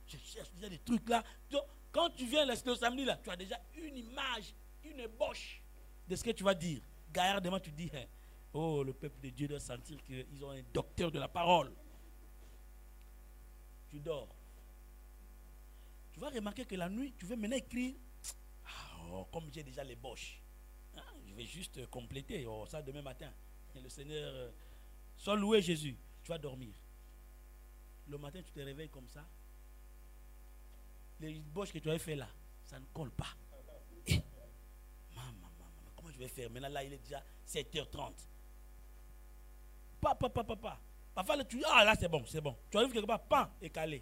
Je cherche déjà des trucs là. Donc, quand tu viens le samedi là, tu as déjà une image, une ébauche de ce que tu vas dire. Gaillardement, tu dis, le peuple de Dieu doit sentir qu'ils ont un docteur de la parole. Tu dors. Tu vas remarquer que la nuit, tu veux maintenant écrire. Oh, comme j'ai déjà les boches. Hein, je vais juste compléter. Oh, ça demain matin. Et le Seigneur, soit loué Jésus. Tu vas dormir. Le matin, tu te réveilles comme ça. Les boches que tu avais fait là, ça ne colle pas. Eh, maman, comment je vais faire? Maintenant, là, il est déjà 7h30. Papa. Parfois, tu dis, ah là, c'est bon. Tu arrives quelque part, pan, et calé.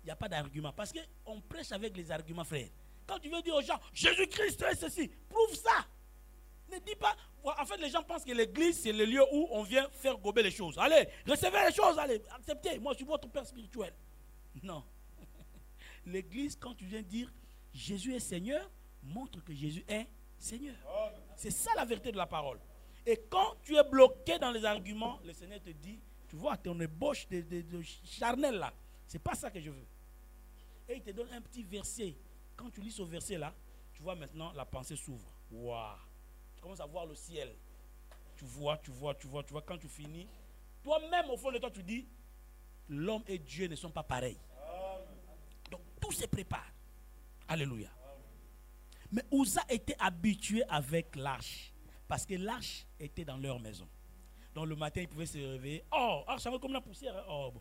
Il n'y a pas d'argument. Parce qu'on prêche avec les arguments, frère. Quand tu veux dire aux gens, Jésus-Christ est ceci, prouve ça. Ne dis pas. En fait, les gens pensent que l'église, c'est le lieu où on vient faire gober les choses. Allez, recevez les choses, allez, acceptez. Moi, je suis votre père spirituel. Non. L'église, quand tu viens dire Jésus est Seigneur, montre que Jésus est Seigneur. C'est ça la vérité de la parole. Et quand tu es bloqué dans les arguments, le Seigneur te dit, tu vois, ton ébauche de charnel là, c'est pas ça que je veux. Et il te donne un petit verset. Quand tu lis ce verset là, tu vois maintenant la pensée s'ouvre. Waouh! Tu commences à voir le ciel. Tu vois. Quand tu finis, toi-même au fond de toi, tu dis, l'homme et Dieu ne sont pas pareils. Donc tout se prépare. Alléluia. Mais Uza était habitué avec l'arche. Parce que l'arche était dans leur maison. Donc le matin, ils pouvaient se réveiller. Oh, ça va comme la poussière. Hein?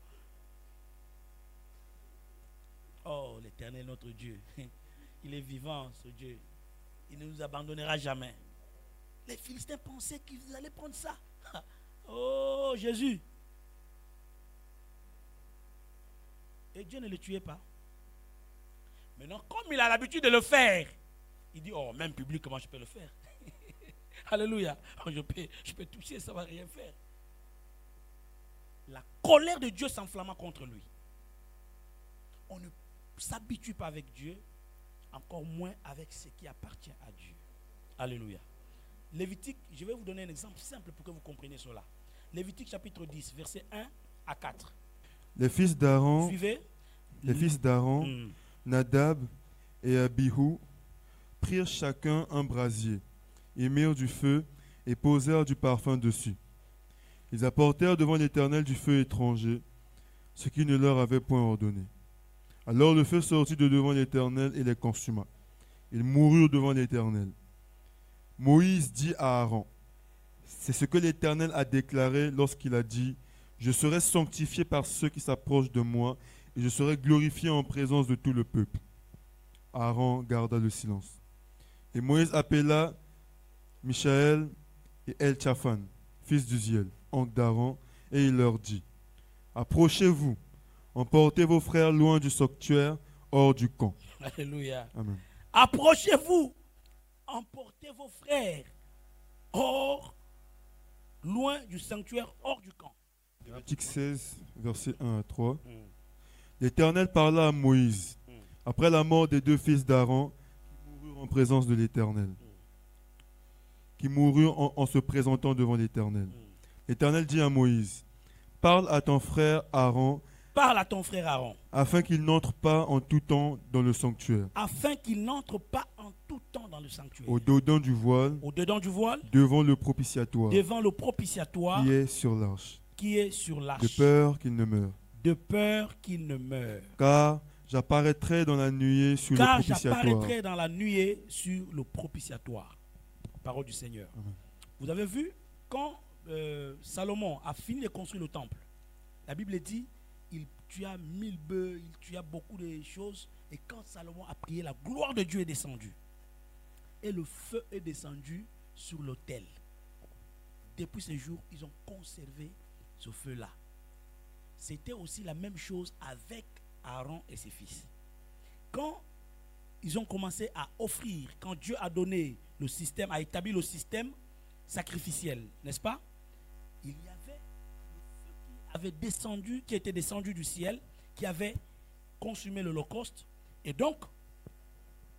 Oh, l'Éternel, notre Dieu. Il est vivant, ce Dieu. Il ne nous abandonnera jamais. Les Philistins pensaient qu'ils allaient prendre ça. Oh, Jésus. Et Dieu ne le tuait pas. Maintenant, comme il a l'habitude de le faire, il dit, oh, même public, comment je peux le faire? Alléluia. Oh, je peux toucher, ça ne va rien faire. La colère de Dieu s'enflamma contre lui. On ne s'habitue pas avec Dieu, encore moins avec ce qui appartient à Dieu. Alléluia. Lévitique, je vais vous donner un exemple simple pour que vous compreniez cela. Lévitique chapitre 10, versets 1 à 4. Les fils d'Aaron, Suivez. Nadab et Abihu, prirent chacun un brasier, et mirent du feu et posèrent du parfum dessus. Ils apportèrent devant l'Éternel du feu étranger, ce qu'il ne leur avait point ordonné. Alors le feu sortit de devant l'Éternel et les consuma. Ils moururent devant l'Éternel. Moïse dit à Aaron, c'est ce que l'Éternel a déclaré lorsqu'il a dit, je serai sanctifié par ceux qui s'approchent de moi, et je serai glorifié en présence de tout le peuple. Aaron garda le silence. Et Moïse appela Michaël et El-Tchafan, fils d'Uziel, oncle d'Aaron, et il leur dit, approchez-vous, emportez vos frères loin du sanctuaire, hors du camp. Alléluia. Amen. Approchez-vous, emportez vos frères hors, loin du sanctuaire, hors du camp. Lévitique 16, versets 1 à 3. L'Éternel parla à Moïse, après la mort des deux fils d'Aaron, qui moururent en présence de l'Éternel, qui moururent en se présentant devant l'Éternel. L'Éternel dit à Moïse, parle à ton frère Aaron, afin qu'il n'entre pas en tout temps dans le sanctuaire. Au-dedans du voile, devant le propitiatoire, qui est sur l'arche. De peur qu'il ne meure. Car j'apparaîtrai dans la nuée sur le propitiatoire. Parole du Seigneur. Amen. Vous avez vu, quand Salomon a fini de construire le temple, la Bible dit, il tua 1000 bœufs, il tua beaucoup de choses, et quand Salomon a prié, la gloire de Dieu est descendue. Et le feu est descendu sur l'autel. Depuis ce jour, ils ont conservé ce feu-là. C'était aussi la même chose avec Aaron et ses fils. Quand ils ont commencé à offrir, quand Dieu a donné le système, a établi le système sacrificiel, n'est-ce pas? Il y avait le feu qui était descendu du ciel, qui avait consumé l'Holocauste. Et donc,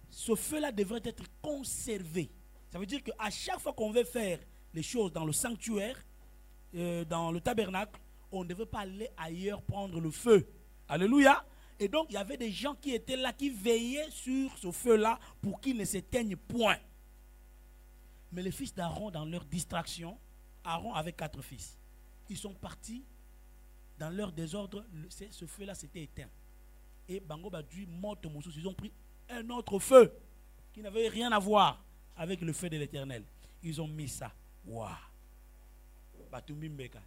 ce feu-là devrait être conservé. Ça veut dire qu'à chaque fois qu'on veut faire les choses dans le sanctuaire, dans le tabernacle, on ne devait pas aller ailleurs prendre le feu. Alléluia. Et donc, il y avait des gens qui étaient là, qui veillaient sur ce feu-là pour qu'il ne s'éteigne point. Mais les fils d'Aaron, dans leur distraction, Aaron avait 4 fils. Ils sont partis dans leur désordre, ce feu-là s'était éteint. Et Bango Badui, morte Moussous, ils ont pris un autre feu qui n'avait rien à voir avec le feu de l'Éternel. Ils ont mis ça. Waouh!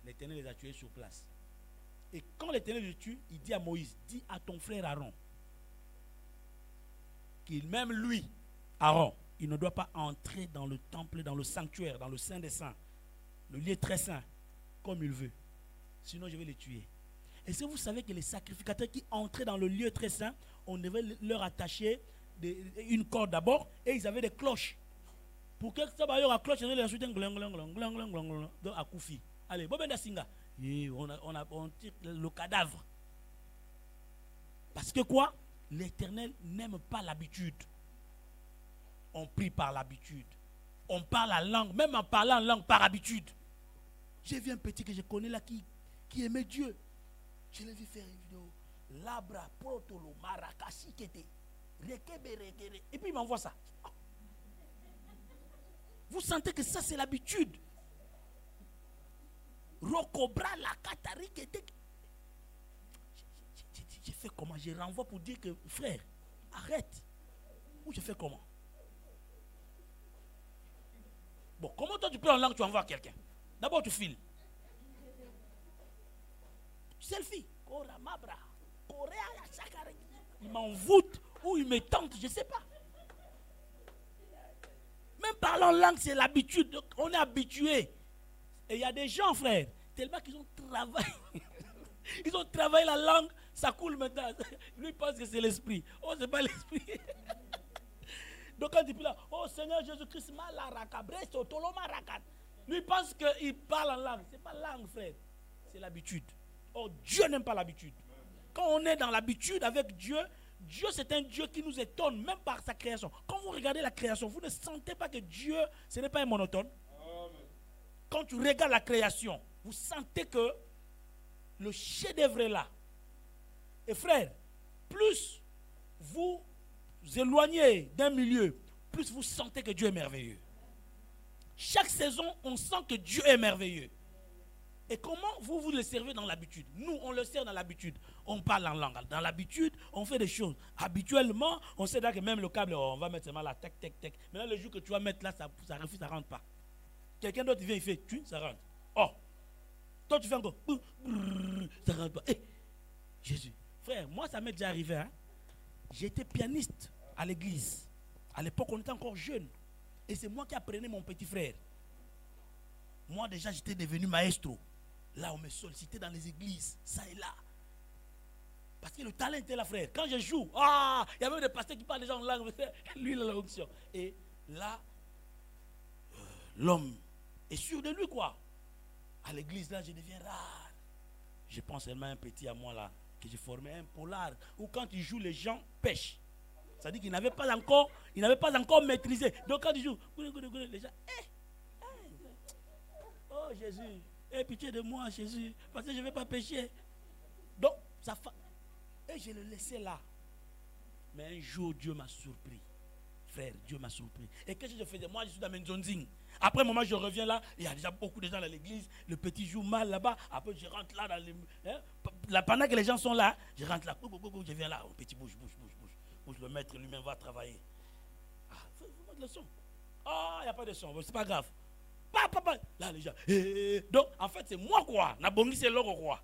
L'Éternel les a tués sur place. Et quand l'Éternel les tue, il dit à Moïse, dis à ton frère Aaron, qu'il même lui, Aaron, il ne doit pas entrer dans le temple, dans le sanctuaire, dans le Saint des Saints, le lieu très saint, comme il veut. Sinon, je vais les tuer. Et si vous savez que les sacrificateurs qui entraient dans le lieu très saint, on devait leur attacher une corde d'abord, et ils avaient des cloches. Pour que ça va y avoir cloche, on a ensuite un glang à Koufi. Allez, Bobenda Singa. On tire le cadavre. Parce que quoi? L'Éternel n'aime pas l'habitude. On prie par l'habitude. On parle la langue, même en parlant en langue par habitude. J'ai vu un petit que je connais là qui aimait Dieu. Je l'ai vu faire une vidéo. Labra, protolo, marakasi, kete. Et puis il m'envoie ça. Vous sentez que ça c'est l'habitude. Rokobra la katari kete. J'ai fait comment? Je renvoie pour dire que frère, arrête. Ou je fais comment? Bon, comment toi tu peux en langue, tu envoies à quelqu'un? D'abord tu files. Selfie. Il m'envoûte ou il me tente, je ne sais pas. Même parler en langue, c'est l'habitude. On est habitué. Et il y a des gens, frère, tellement qu'ils ont travaillé. Ils ont travaillé la langue, ça coule maintenant. Lui, il pense que c'est l'esprit. Oh, c'est pas l'esprit. Donc, quand il dit là, oh Seigneur Jésus-Christ, lui, il pense qu'il parle en langue. Ce n'est pas langue, frère. C'est l'habitude. Oh, Dieu n'aime pas l'habitude. Quand on est dans l'habitude avec Dieu, Dieu c'est un Dieu qui nous étonne, même par sa création. Quand vous regardez la création, vous ne sentez pas que Dieu, ce n'est pas un monotone. Amen. Quand tu regardes la création, vous sentez que le chef-d'œuvre est là. Et frère, plus vous éloignez d'un milieu, plus vous sentez que Dieu est merveilleux. Chaque saison, on sent que Dieu est merveilleux. Et comment vous le servez dans l'habitude? Nous, on le sert dans l'habitude. On parle en langue. Dans l'habitude, on fait des choses. Habituellement, on sait que même le câble, on va mettre seulement là, tac, tac, tac. Maintenant, le jour que tu vas mettre là, ça refuse, ça ne rentre pas. Quelqu'un d'autre vient, il fait, ça rentre. Oh, toi, tu fais encore, ça ne rentre pas. Hey, Jésus. Frère, moi, ça m'est déjà arrivé. Hein? J'étais pianiste à l'église. À l'époque, on était encore jeunes. Et c'est moi qui apprenais mon petit frère. Moi, déjà, j'étais devenu maestro. Là, on me sollicitait dans les églises, ça et là. Parce que le talent était là, frère. Quand je joue, il y avait des pasteurs qui parlent déjà en langue. Lui, il a l'onction. Et là, l'homme est sûr de lui, quoi. À l'église, là, je deviens rare. Je pense seulement à un petit à moi, là, que j'ai formé un polar, où quand il joue, les gens pêchent. C'est-à-dire qu'il n'avait pas encore maîtrisé. Donc, quand il joue, les gens, oh Jésus, aie pitié de moi, Jésus, parce que je ne vais pas pécher. Donc, et je le laissais là. Mais un jour, Dieu m'a surpris. Frère, Dieu m'a surpris. Et qu'est-ce que je faisais? Moi, je suis dans Menzonzing. Après un moment, je reviens là. Il y a déjà beaucoup de gens dans l'église. Le petit joue mal là-bas. Après, je rentre là. Pendant que les gens sont là, je rentre là. Je viens là. Oh, petit, bouge. Le maître lui-même va travailler. Faut mettre le son. Il n'y a pas de son. C'est pas grave. Papa. Là, les gens. Donc, en fait, c'est moi, quoi. Nabongi, c'est l'or, quoi.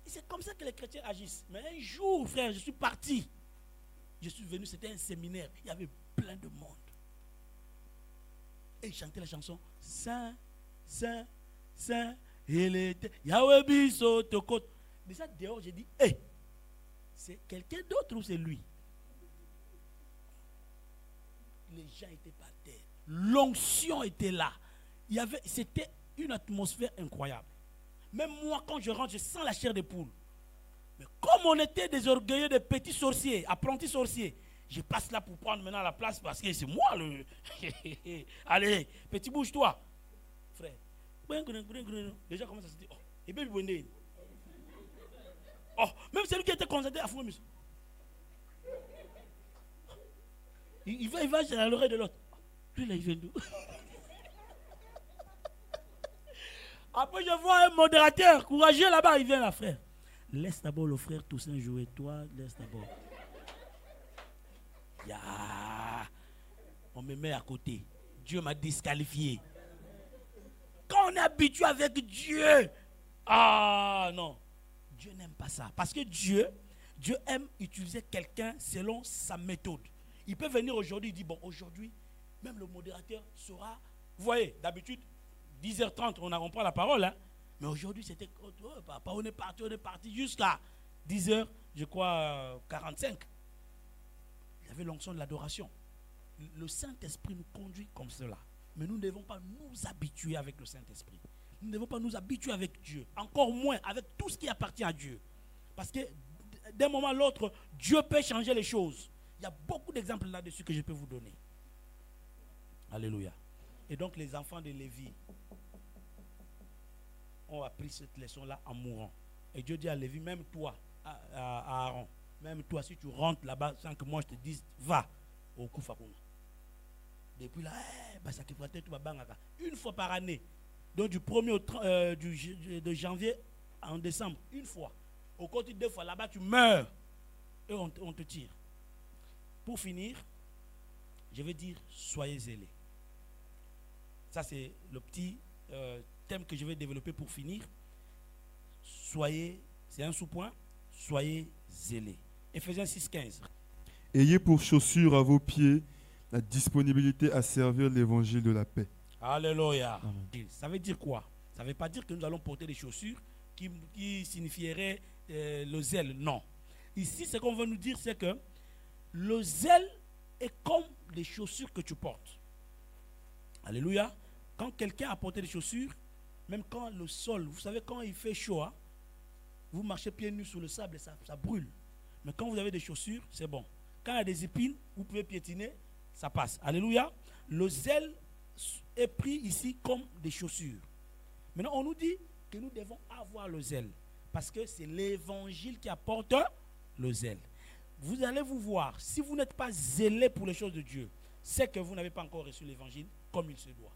Et c'est comme ça que les chrétiens agissent. Mais un jour, frère, je suis parti. Je suis venu, c'était un séminaire. Il y avait plein de monde. Et ils chantaient la chanson Saint, Saint, Saint, il était Yahweh Biso Tokot. Déjà dehors, j'ai dit, c'est quelqu'un d'autre ou c'est lui? Les gens étaient par terre. L'onction était là. C'était une atmosphère incroyable. Même moi, quand je rentre, je sens la chair de poule. Mais comme on était des orgueilleux, des petits sorciers, apprentis sorciers, je passe là pour prendre maintenant la place parce que c'est moi le... Allez, petit bouge-toi. Frère. Les gens commencent à se dire, et bien, même celui qui était concentré à fond, il va à l'oreille de l'autre. Lui là, il vient d'où? Après, je vois un modérateur courageux là-bas, il vient là, frère. Laisse d'abord le frère Toussaint jouer. Toi, laisse d'abord. On me met à côté. Dieu m'a disqualifié. Quand on est habitué avec Dieu, non. Dieu n'aime pas ça. Parce que Dieu aime utiliser quelqu'un selon sa méthode. Il peut venir aujourd'hui et dire, bon, aujourd'hui, même le modérateur sera... Vous voyez, d'habitude, 10h30, on prend la parole. Hein, mais aujourd'hui, c'était... on est parti jusqu'à 10h, je crois, 45. Il y avait l'onction de l'adoration. Le Saint-Esprit nous conduit comme cela. Mais nous ne devons pas nous habituer avec le Saint-Esprit. Nous ne devons pas nous habituer avec Dieu. Encore moins avec tout ce qui appartient à Dieu. Parce que d'un moment à l'autre, Dieu peut changer les choses. Il y a beaucoup d'exemples là-dessus que je peux vous donner. Alléluia. Et donc les enfants de Lévi ont appris cette leçon-là en mourant. Et Dieu dit à Lévi, même toi, à Aaron, même toi, si tu rentres là-bas sans que moi je te dise, va au Koufakuna. Depuis là, une fois par année, donc du 1er au de janvier en décembre, une fois. Au côté 2 fois, là-bas, tu meurs et on te tire. Pour finir, je vais dire, soyez zélés. Ça, c'est le petit thème que je vais développer pour finir. C'est un sous-point, soyez zélés. Ephésiens 6,15. Ayez pour chaussure à vos pieds la disponibilité à servir l'évangile de la paix. Alléluia. Amen. Ça veut dire quoi? Ça ne veut pas dire que nous allons porter des chaussures qui signifieraient le zèle. Non. Ici, ce qu'on veut nous dire, c'est que le zèle est comme les chaussures que tu portes. Alléluia. Quand quelqu'un a porté des chaussures, même quand le sol, vous savez, quand il fait chaud, hein, vous marchez pieds nus sur le sable et ça brûle. Mais quand vous avez des chaussures, c'est bon. Quand il y a des épines, vous pouvez piétiner, ça passe. Alléluia. Le zèle est pris ici comme des chaussures. Maintenant, on nous dit que nous devons avoir le zèle. Parce que c'est l'évangile qui apporte le zèle. Vous allez vous voir, si vous n'êtes pas zélé pour les choses de Dieu, c'est que vous n'avez pas encore reçu l'évangile comme il se doit.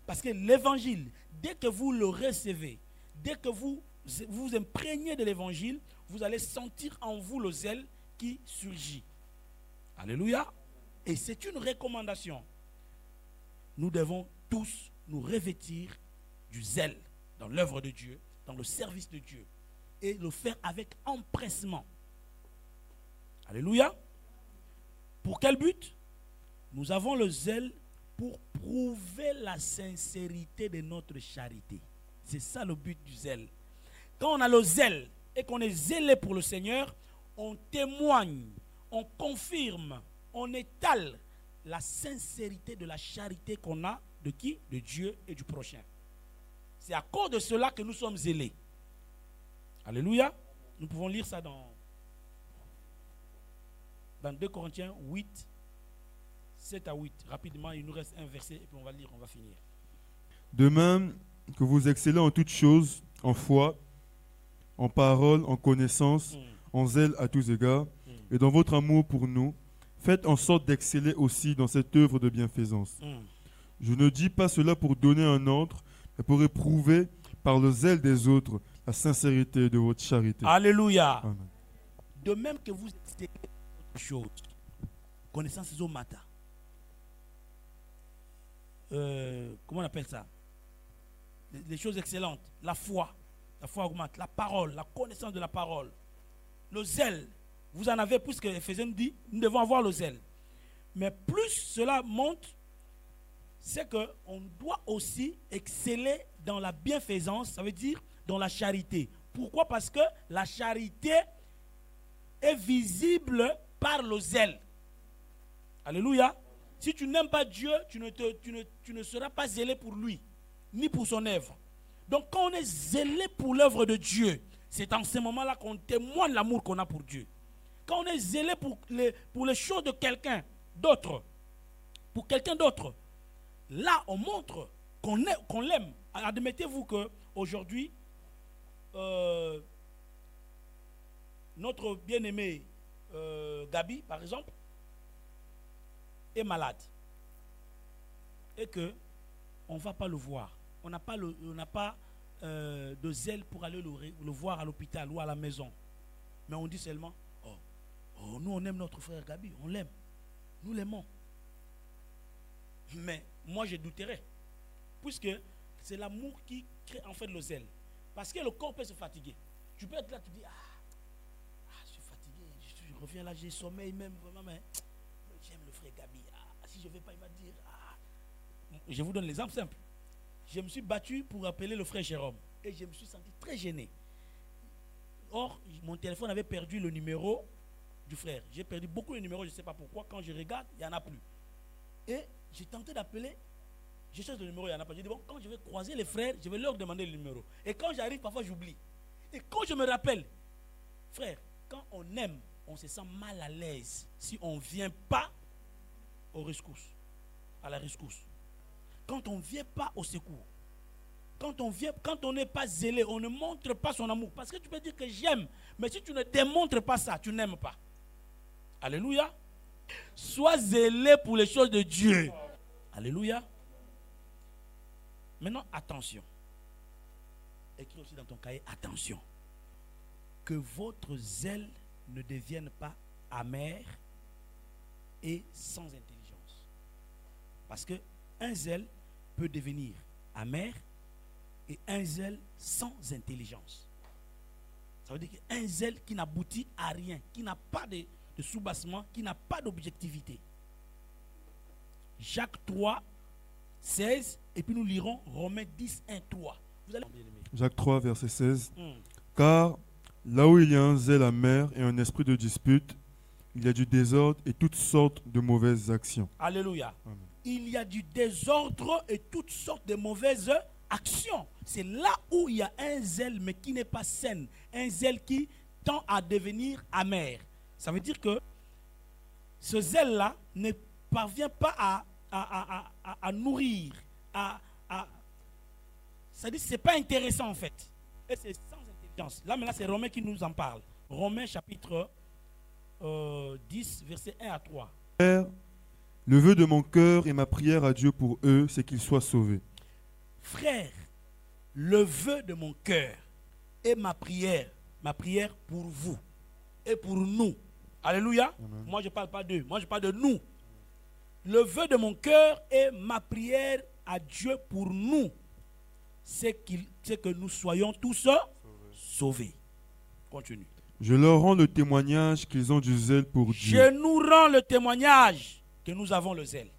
Parce que l'évangile, dès que vous le recevez, dès que vous vous imprégnez de l'évangile, vous allez sentir en vous le zèle qui surgit. Alléluia. Et c'est une recommandation. Nous devons tous nous revêtir du zèle dans l'œuvre de Dieu, dans le service de Dieu, et le faire avec empressement. Alléluia. Pour quel but? Nous avons le zèle pour prouver la sincérité de notre charité. C'est ça le but du zèle. Quand on a le zèle et qu'on est zélé pour le Seigneur, on témoigne, on confirme, on étale la sincérité de la charité qu'on a de qui? De Dieu et du prochain. C'est à cause de cela que nous sommes zélés. Alléluia. Nous pouvons lire ça dans 2 Corinthiens 8, 7 à 8. Rapidement, il nous reste un verset et puis on va lire, on va finir. De même que vous excellez en toutes choses, en foi, en parole, en connaissance, en zèle à tous égards, et dans votre amour pour nous, faites en sorte d'exceller aussi dans cette œuvre de bienfaisance. Je ne dis pas cela pour donner un ordre, mais pour éprouver par le zèle des autres la sincérité de votre charité. Alléluia. Amen. De même que vous excellez en toutes choses, connaissance zomata. Comment on appelle ça? Les choses excellentes, la foi augmente, la parole, la connaissance de la parole, le zèle. Vous en avez plus que Ephésiens dit, nous devons avoir le zèle. Mais plus cela monte, c'est qu'on doit aussi exceller dans la bienfaisance, ça veut dire dans la charité. Pourquoi? Parce que la charité est visible par le zèle. Alléluia. Si tu n'aimes pas Dieu, tu ne seras pas zélé pour lui, ni pour son œuvre. Donc quand on est zélé pour l'œuvre de Dieu, c'est en ce moment-là qu'on témoigne l'amour qu'on a pour Dieu. Quand on est zélé pour les choses de quelqu'un d'autre, pour quelqu'un d'autre, là on montre qu'on l'aime. Admettez-vous qu'aujourd'hui, notre bien-aimé Gabi, par exemple, est malade et que on ne va pas le voir. On n'a pas de zèle pour aller le voir à l'hôpital ou à la maison. Mais on dit seulement, oh, nous on aime notre frère Gabi, on l'aime. Nous l'aimons. Mais moi je douterais. Puisque c'est l'amour qui crée en fait le zèle. Parce que le corps peut se fatiguer. Tu peux être là, tu dis, je suis fatigué, je reviens là, j'ai sommeil même, vraiment, mais j'aime le frère Gabi. Si je ne vais pas, il va dire, Je vous donne l'exemple simple. Je me suis battu pour appeler le frère Jérôme. Et je me suis senti très gêné. Or, mon téléphone avait perdu le numéro du frère. J'ai perdu beaucoup de numéros, je ne sais pas pourquoi. Quand je regarde, il n'y en a plus. Et j'ai tenté d'appeler. Je cherche le numéro, il n'y en a pas. J'ai dit, bon, quand je vais croiser les frères, je vais leur demander le numéro. Et quand j'arrive, parfois j'oublie. Et quand je me rappelle, frère, quand on aime, on se sent mal à l'aise si on ne vient pas aux rescousses, à la rescousse. Quand on ne vient pas au secours, quand on n'est pas zélé, on ne montre pas son amour. Parce que tu peux dire que j'aime, mais si tu ne démontres pas ça, tu n'aimes pas. Alléluia. Sois zélé pour les choses de Dieu. Alléluia. Maintenant, attention. Écris aussi dans ton cahier, attention. Que votre zèle ne devienne pas amer et sans intelligence. Parce que un zèle peut devenir amer et un zèle sans intelligence. Ça veut dire qu'un zèle qui n'aboutit à rien, qui n'a pas de soubassement, qui n'a pas d'objectivité. Jacques 3, 16, et puis nous lirons Romains 10, 1, 3. Vous allez... Jacques 3, verset 16. Car là où il y a un zèle amer et un esprit de dispute, il y a du désordre et toutes sortes de mauvaises actions. Alléluia. Amen. Il y a du désordre et toutes sortes de mauvaises actions. C'est là où il y a un zèle mais qui n'est pas sain. Un zèle qui tend à devenir amer. Ça veut dire que ce zèle-là ne parvient pas à nourrir, c'est-à-dire que ce n'est pas intéressant en fait. Et c'est sans intelligence. Là maintenant c'est Romains qui nous en parle. Romains chapitre 10, versets 1 à 3. Père, le vœu de mon cœur et ma prière à Dieu pour eux, c'est qu'ils soient sauvés. Frère, le vœu de mon cœur et ma prière pour vous et pour nous. Alléluia. Amen. Moi je ne parle pas d'eux, moi je parle de nous. Le vœu de mon cœur et ma prière à Dieu pour nous, c'est que nous soyons tous sauvés. Continue. Je leur rends le témoignage qu'ils ont du zèle pour Dieu. Je nous rends le témoignage que nous avons le zèle.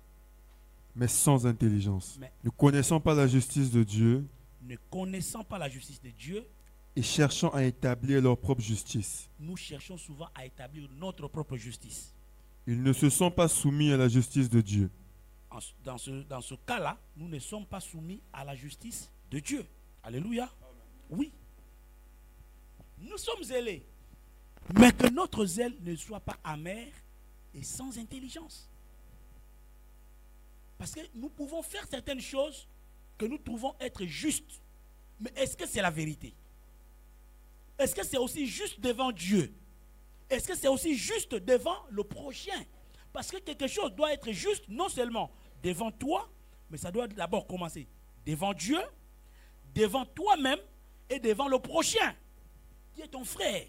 Mais sans intelligence. Ne connaissant pas la justice de Dieu. Ne connaissant pas la justice de Dieu. Et cherchant à établir leur propre justice. Nous cherchons souvent à établir notre propre justice. Ils ne se sont pas soumis à la justice de Dieu. Dans ce cas-là, nous ne sommes pas soumis à la justice de Dieu. Alléluia. Amen. Oui. Nous sommes zélés. Mais que notre zèle ne soit pas amer et sans intelligence. Parce que nous pouvons faire certaines choses que nous trouvons être justes. Mais est-ce que c'est la vérité? Est-ce que c'est aussi juste devant Dieu? Est-ce que c'est aussi juste devant le prochain? Parce que quelque chose doit être juste non seulement devant toi, mais ça doit d'abord commencer devant Dieu, devant toi-même et devant le prochain, qui est ton frère.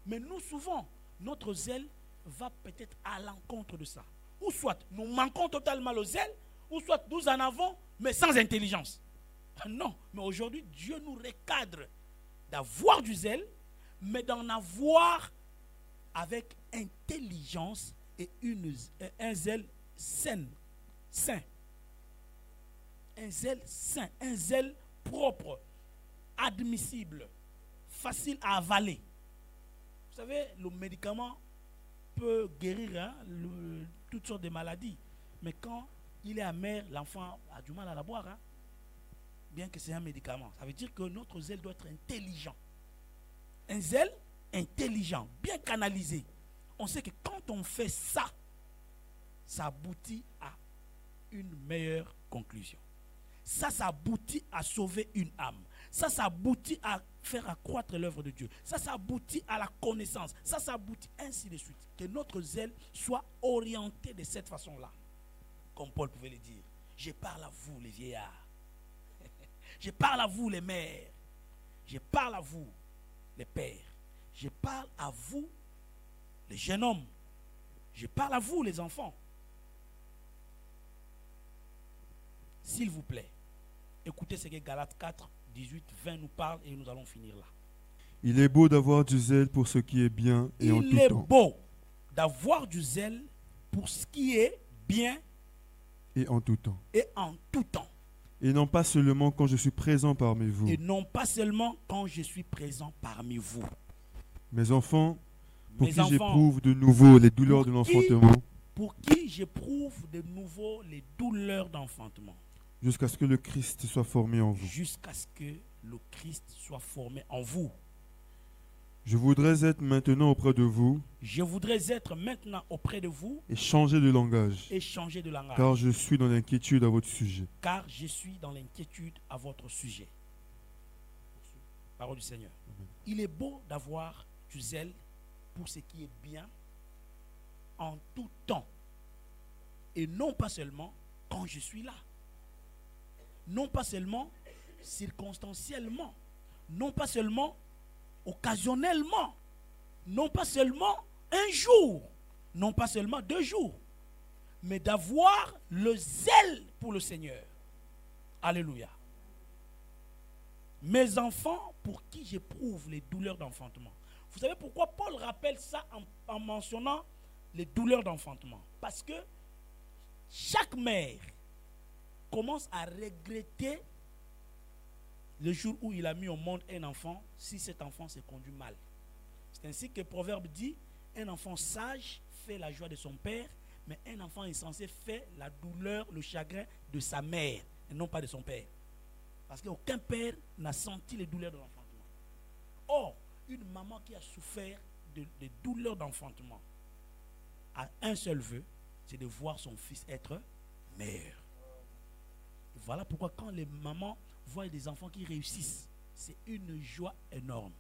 Mais nous, souvent, notre zèle va peut-être à l'encontre de ça. Ou soit nous manquons totalement le zèle, ou soit nous en avons, mais sans intelligence. Non, mais aujourd'hui, Dieu nous recadre d'avoir du zèle, mais d'en avoir avec intelligence et un zèle sain. Un zèle sain, un zèle propre, admissible, facile à avaler. Vous savez, le médicament peut guérir toutes sortes de maladies, mais quand il est amer, l'enfant a du mal à la boire. Bien que c'est un médicament. Ça veut dire que notre zèle doit être intelligent. Un zèle intelligent, bien canalisé. On sait que quand on fait ça, ça aboutit à une meilleure conclusion. Ça aboutit à sauver une âme. Ça aboutit à faire accroître l'œuvre de Dieu. Ça aboutit à la connaissance. Ça aboutit ainsi de suite. Que notre zèle soit orienté de cette façon-là. Comme Paul pouvait le dire. Je parle à vous, les vieillards. Je parle à vous, les mères. Je parle à vous, les pères. Je parle à vous, les jeunes hommes. Je parle à vous, les enfants. S'il vous plaît, écoutez ce que Galates 4, 18, 20 nous parle et nous allons finir là. Il est beau d'avoir du zèle pour ce qui est bien et en tout Il est temps. beau d'avoir du zèle pour ce qui est bien Et en tout temps. et en tout temps. Et non pas seulement quand je suis présent parmi vous. Et non pas seulement quand je suis présent parmi vous. Mes enfants, pour Mes qui enfants, j'éprouve de nouveau les douleurs de pour qui- l'enfantement, pour qui j'éprouve de nouveau les douleurs d'enfantement, jusqu'à ce que le Christ soit formé en vous. jusqu'à ce que le Christ soit formé en vous. Je voudrais être maintenant auprès de vous Je voudrais être maintenant auprès de vous et changer de langage, et changer de langage, car je suis dans l'inquiétude à votre sujet. car je suis dans l'inquiétude à votre sujet. Parole du Seigneur. Il est beau d'avoir du zèle pour ce qui est bien en tout temps, et non pas seulement quand je suis là, non pas seulement circonstanciellement, non pas seulement occasionnellement, non pas seulement un jour, non pas seulement 2 jours, mais d'avoir le zèle pour le Seigneur. Alléluia. Mes enfants pour qui j'éprouve les douleurs d'enfantement. Vous savez pourquoi Paul rappelle ça en mentionnant les douleurs d'enfantement? Parce que chaque mère commence à regretter le jour où il a mis au monde un enfant, si cet enfant se conduit mal. C'est ainsi que le proverbe dit, un enfant sage fait la joie de son père, mais un enfant insensé fait la douleur, le chagrin de sa mère, et non pas de son père. Parce qu'aucun père n'a senti les douleurs de l'enfantement. Or, une maman qui a souffert de douleurs d'enfantement a un seul vœu, c'est de voir son fils être meilleur. Et voilà pourquoi quand les mamans voient des enfants qui réussissent, c'est une joie énorme.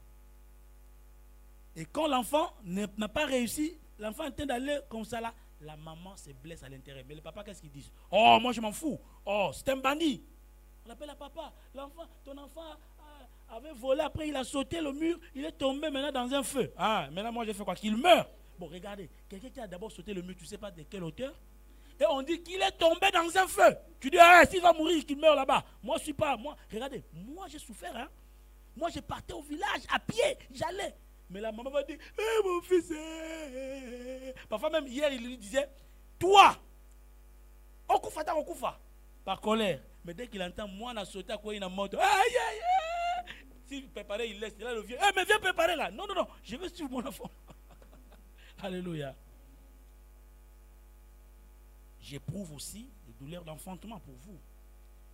Et quand l'enfant n'a pas réussi, l'enfant est en train d'aller comme ça là, la maman se blesse à l'intérieur. Mais le papa, qu'est-ce qu'il dit? Oh, moi je m'en fous. Oh, c'est un bandit. On appelle le papa. L'enfant, ton enfant avait volé, après il a sauté le mur, il est tombé maintenant dans un feu. Ah, maintenant moi j'ai fait quoi? Qu'il meurt. Bon, regardez, quelqu'un qui a d'abord sauté le mur, tu ne sais pas de quelle hauteur. Et on dit qu'il est tombé dans un feu. Tu dis, ah, s'il va mourir, qu'il meurt là-bas. Moi, je ne suis pas. Moi, regardez, moi, j'ai souffert. Hein. Moi, je partais au village à pied. J'allais. Mais la maman va dire, mon fils. Parfois, même hier, il lui disait, toi, on koufa. Par colère. Mais dès qu'il entend, moi, on a sauté à quoi il a monté. Aïe, aïe, aïe. S'il préparait, il laisse. Là, le vieux. Mais viens préparer là. Non, je veux suivre mon enfant. Alléluia. J'éprouve aussi des douleurs d'enfantement pour vous.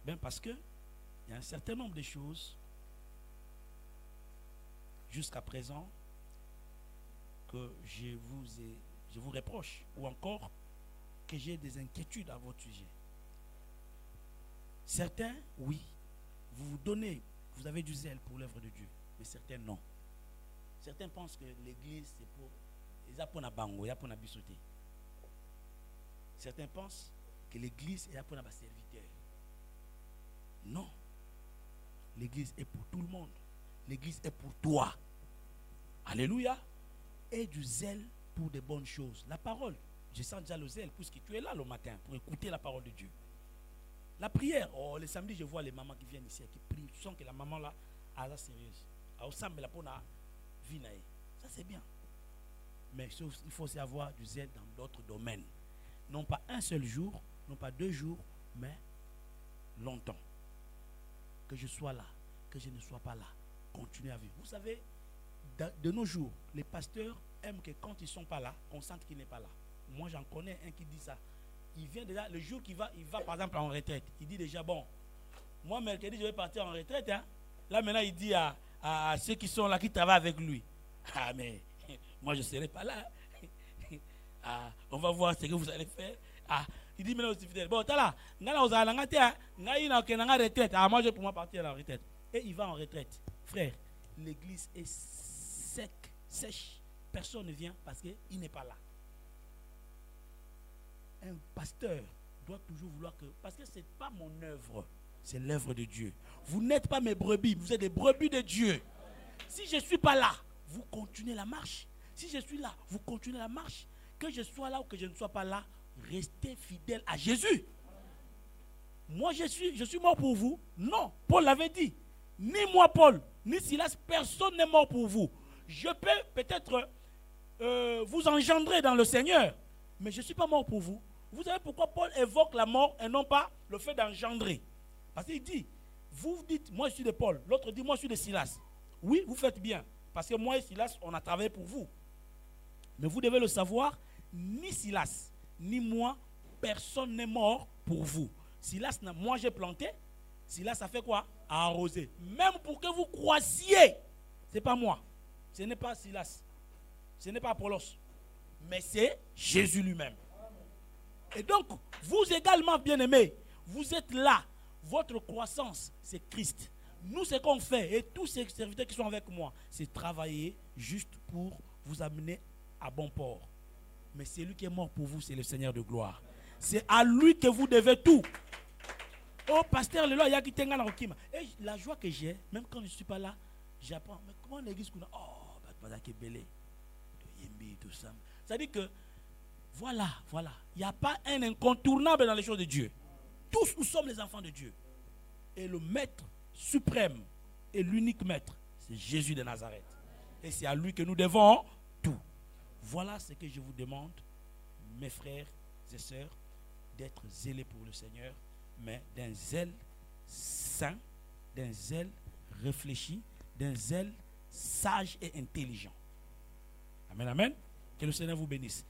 Ben parce que il y a un certain nombre de choses jusqu'à présent que je vous reproche, ou encore que j'ai des inquiétudes à votre sujet. Certains, oui, vous donnez, vous avez du zèle pour l'œuvre de Dieu, mais certains non. Certains pensent que l'église c'est pour les apona bango, les apona bisoté. Certains pensent que l'église est là pour les serviteurs. Non. L'église est pour tout le monde. L'église est pour toi. Alléluia. Et du zèle pour de bonnes choses. La parole, je sens déjà le zèle puisque tu es là le matin pour écouter la parole de Dieu. La prière, oh, le samedi, je vois les mamans qui viennent ici et qui prient. Tu sens que la maman là, elle est sérieuse. Elle semble la pona vie. Ça c'est bien. Mais il faut aussi avoir du zèle dans d'autres domaines. Non pas un seul jour, non pas 2 jours, mais longtemps. Que je sois là, que je ne sois pas là. Continuez à vivre. Vous savez, de nos jours, les pasteurs aiment que quand ils ne sont pas là, on sente qu'il n'est pas là. Moi, j'en connais un qui dit ça. Il vient déjà, le jour qu'il va, il va par exemple en retraite. Il dit déjà, bon, moi, mercredi, je vais partir en retraite. Hein. Là, maintenant, il dit à ceux qui sont là, qui travaillent avec lui, ah, mais moi, je ne serai pas là. Ah, on va voir ce que vous allez faire. Ah, il dit maintenant aussi fidèle. Bon, t'as là, retraite. Ah, moi je pour moi partir à la retraite. Et il va en retraite. Frère, l'église est sèche. Personne ne vient parce qu'il n'est pas là. Un pasteur doit toujours vouloir que, parce que ce n'est pas mon œuvre, c'est l'œuvre de Dieu. Vous n'êtes pas mes brebis, vous êtes des brebis de Dieu. Si je ne suis pas là, vous continuez la marche. Si je suis là, vous continuez la marche. Que je sois là ou que je ne sois pas là, restez fidèles à Jésus. Moi, je suis mort pour vous. Non, Paul l'avait dit. Ni moi, Paul, ni Silas, personne n'est mort pour vous. Je peux peut-être vous engendrer dans le Seigneur, mais je ne suis pas mort pour vous. Vous savez pourquoi Paul évoque la mort et non pas le fait d'engendrer? Parce qu'il dit, vous dites, moi je suis de Paul, l'autre dit, moi je suis de Silas. Oui, vous faites bien, parce que moi et Silas, on a travaillé pour vous. Mais vous devez le savoir, ni Silas, ni moi, personne n'est mort pour vous. Silas, moi j'ai planté, Silas a fait quoi? A arrosé. Même pour que vous croissiez, ce n'est pas moi, ce n'est pas Silas, ce n'est pas Apollos, mais c'est Jésus lui-même. Et donc, vous également, bien-aimés, vous êtes là. Votre croissance, c'est Christ. Nous, ce qu'on fait, et tous ces serviteurs qui sont avec moi, c'est travailler juste pour vous amener à bon port. Mais celui qui est mort pour vous, c'est le Seigneur de gloire. C'est à lui que vous devez tout. Oh, pasteur, le loi, il y a qui tenga na okima. Et la joie que j'ai, même quand je ne suis pas là, j'apprends. Mais comment l'église qu'on a? Oh, bah, qui est belé. Yembi, tout ça. C'est-à-dire que, voilà. Il n'y a pas un incontournable dans les choses de Dieu. Tous nous sommes les enfants de Dieu. Et le maître suprême et l'unique maître, c'est Jésus de Nazareth. Et c'est à lui que nous devons tout. Voilà ce que je vous demande, mes frères et sœurs, d'être zélés pour le Seigneur, mais d'un zèle saint, d'un zèle réfléchi, d'un zèle sage et intelligent. Amen, amen. Que le Seigneur vous bénisse.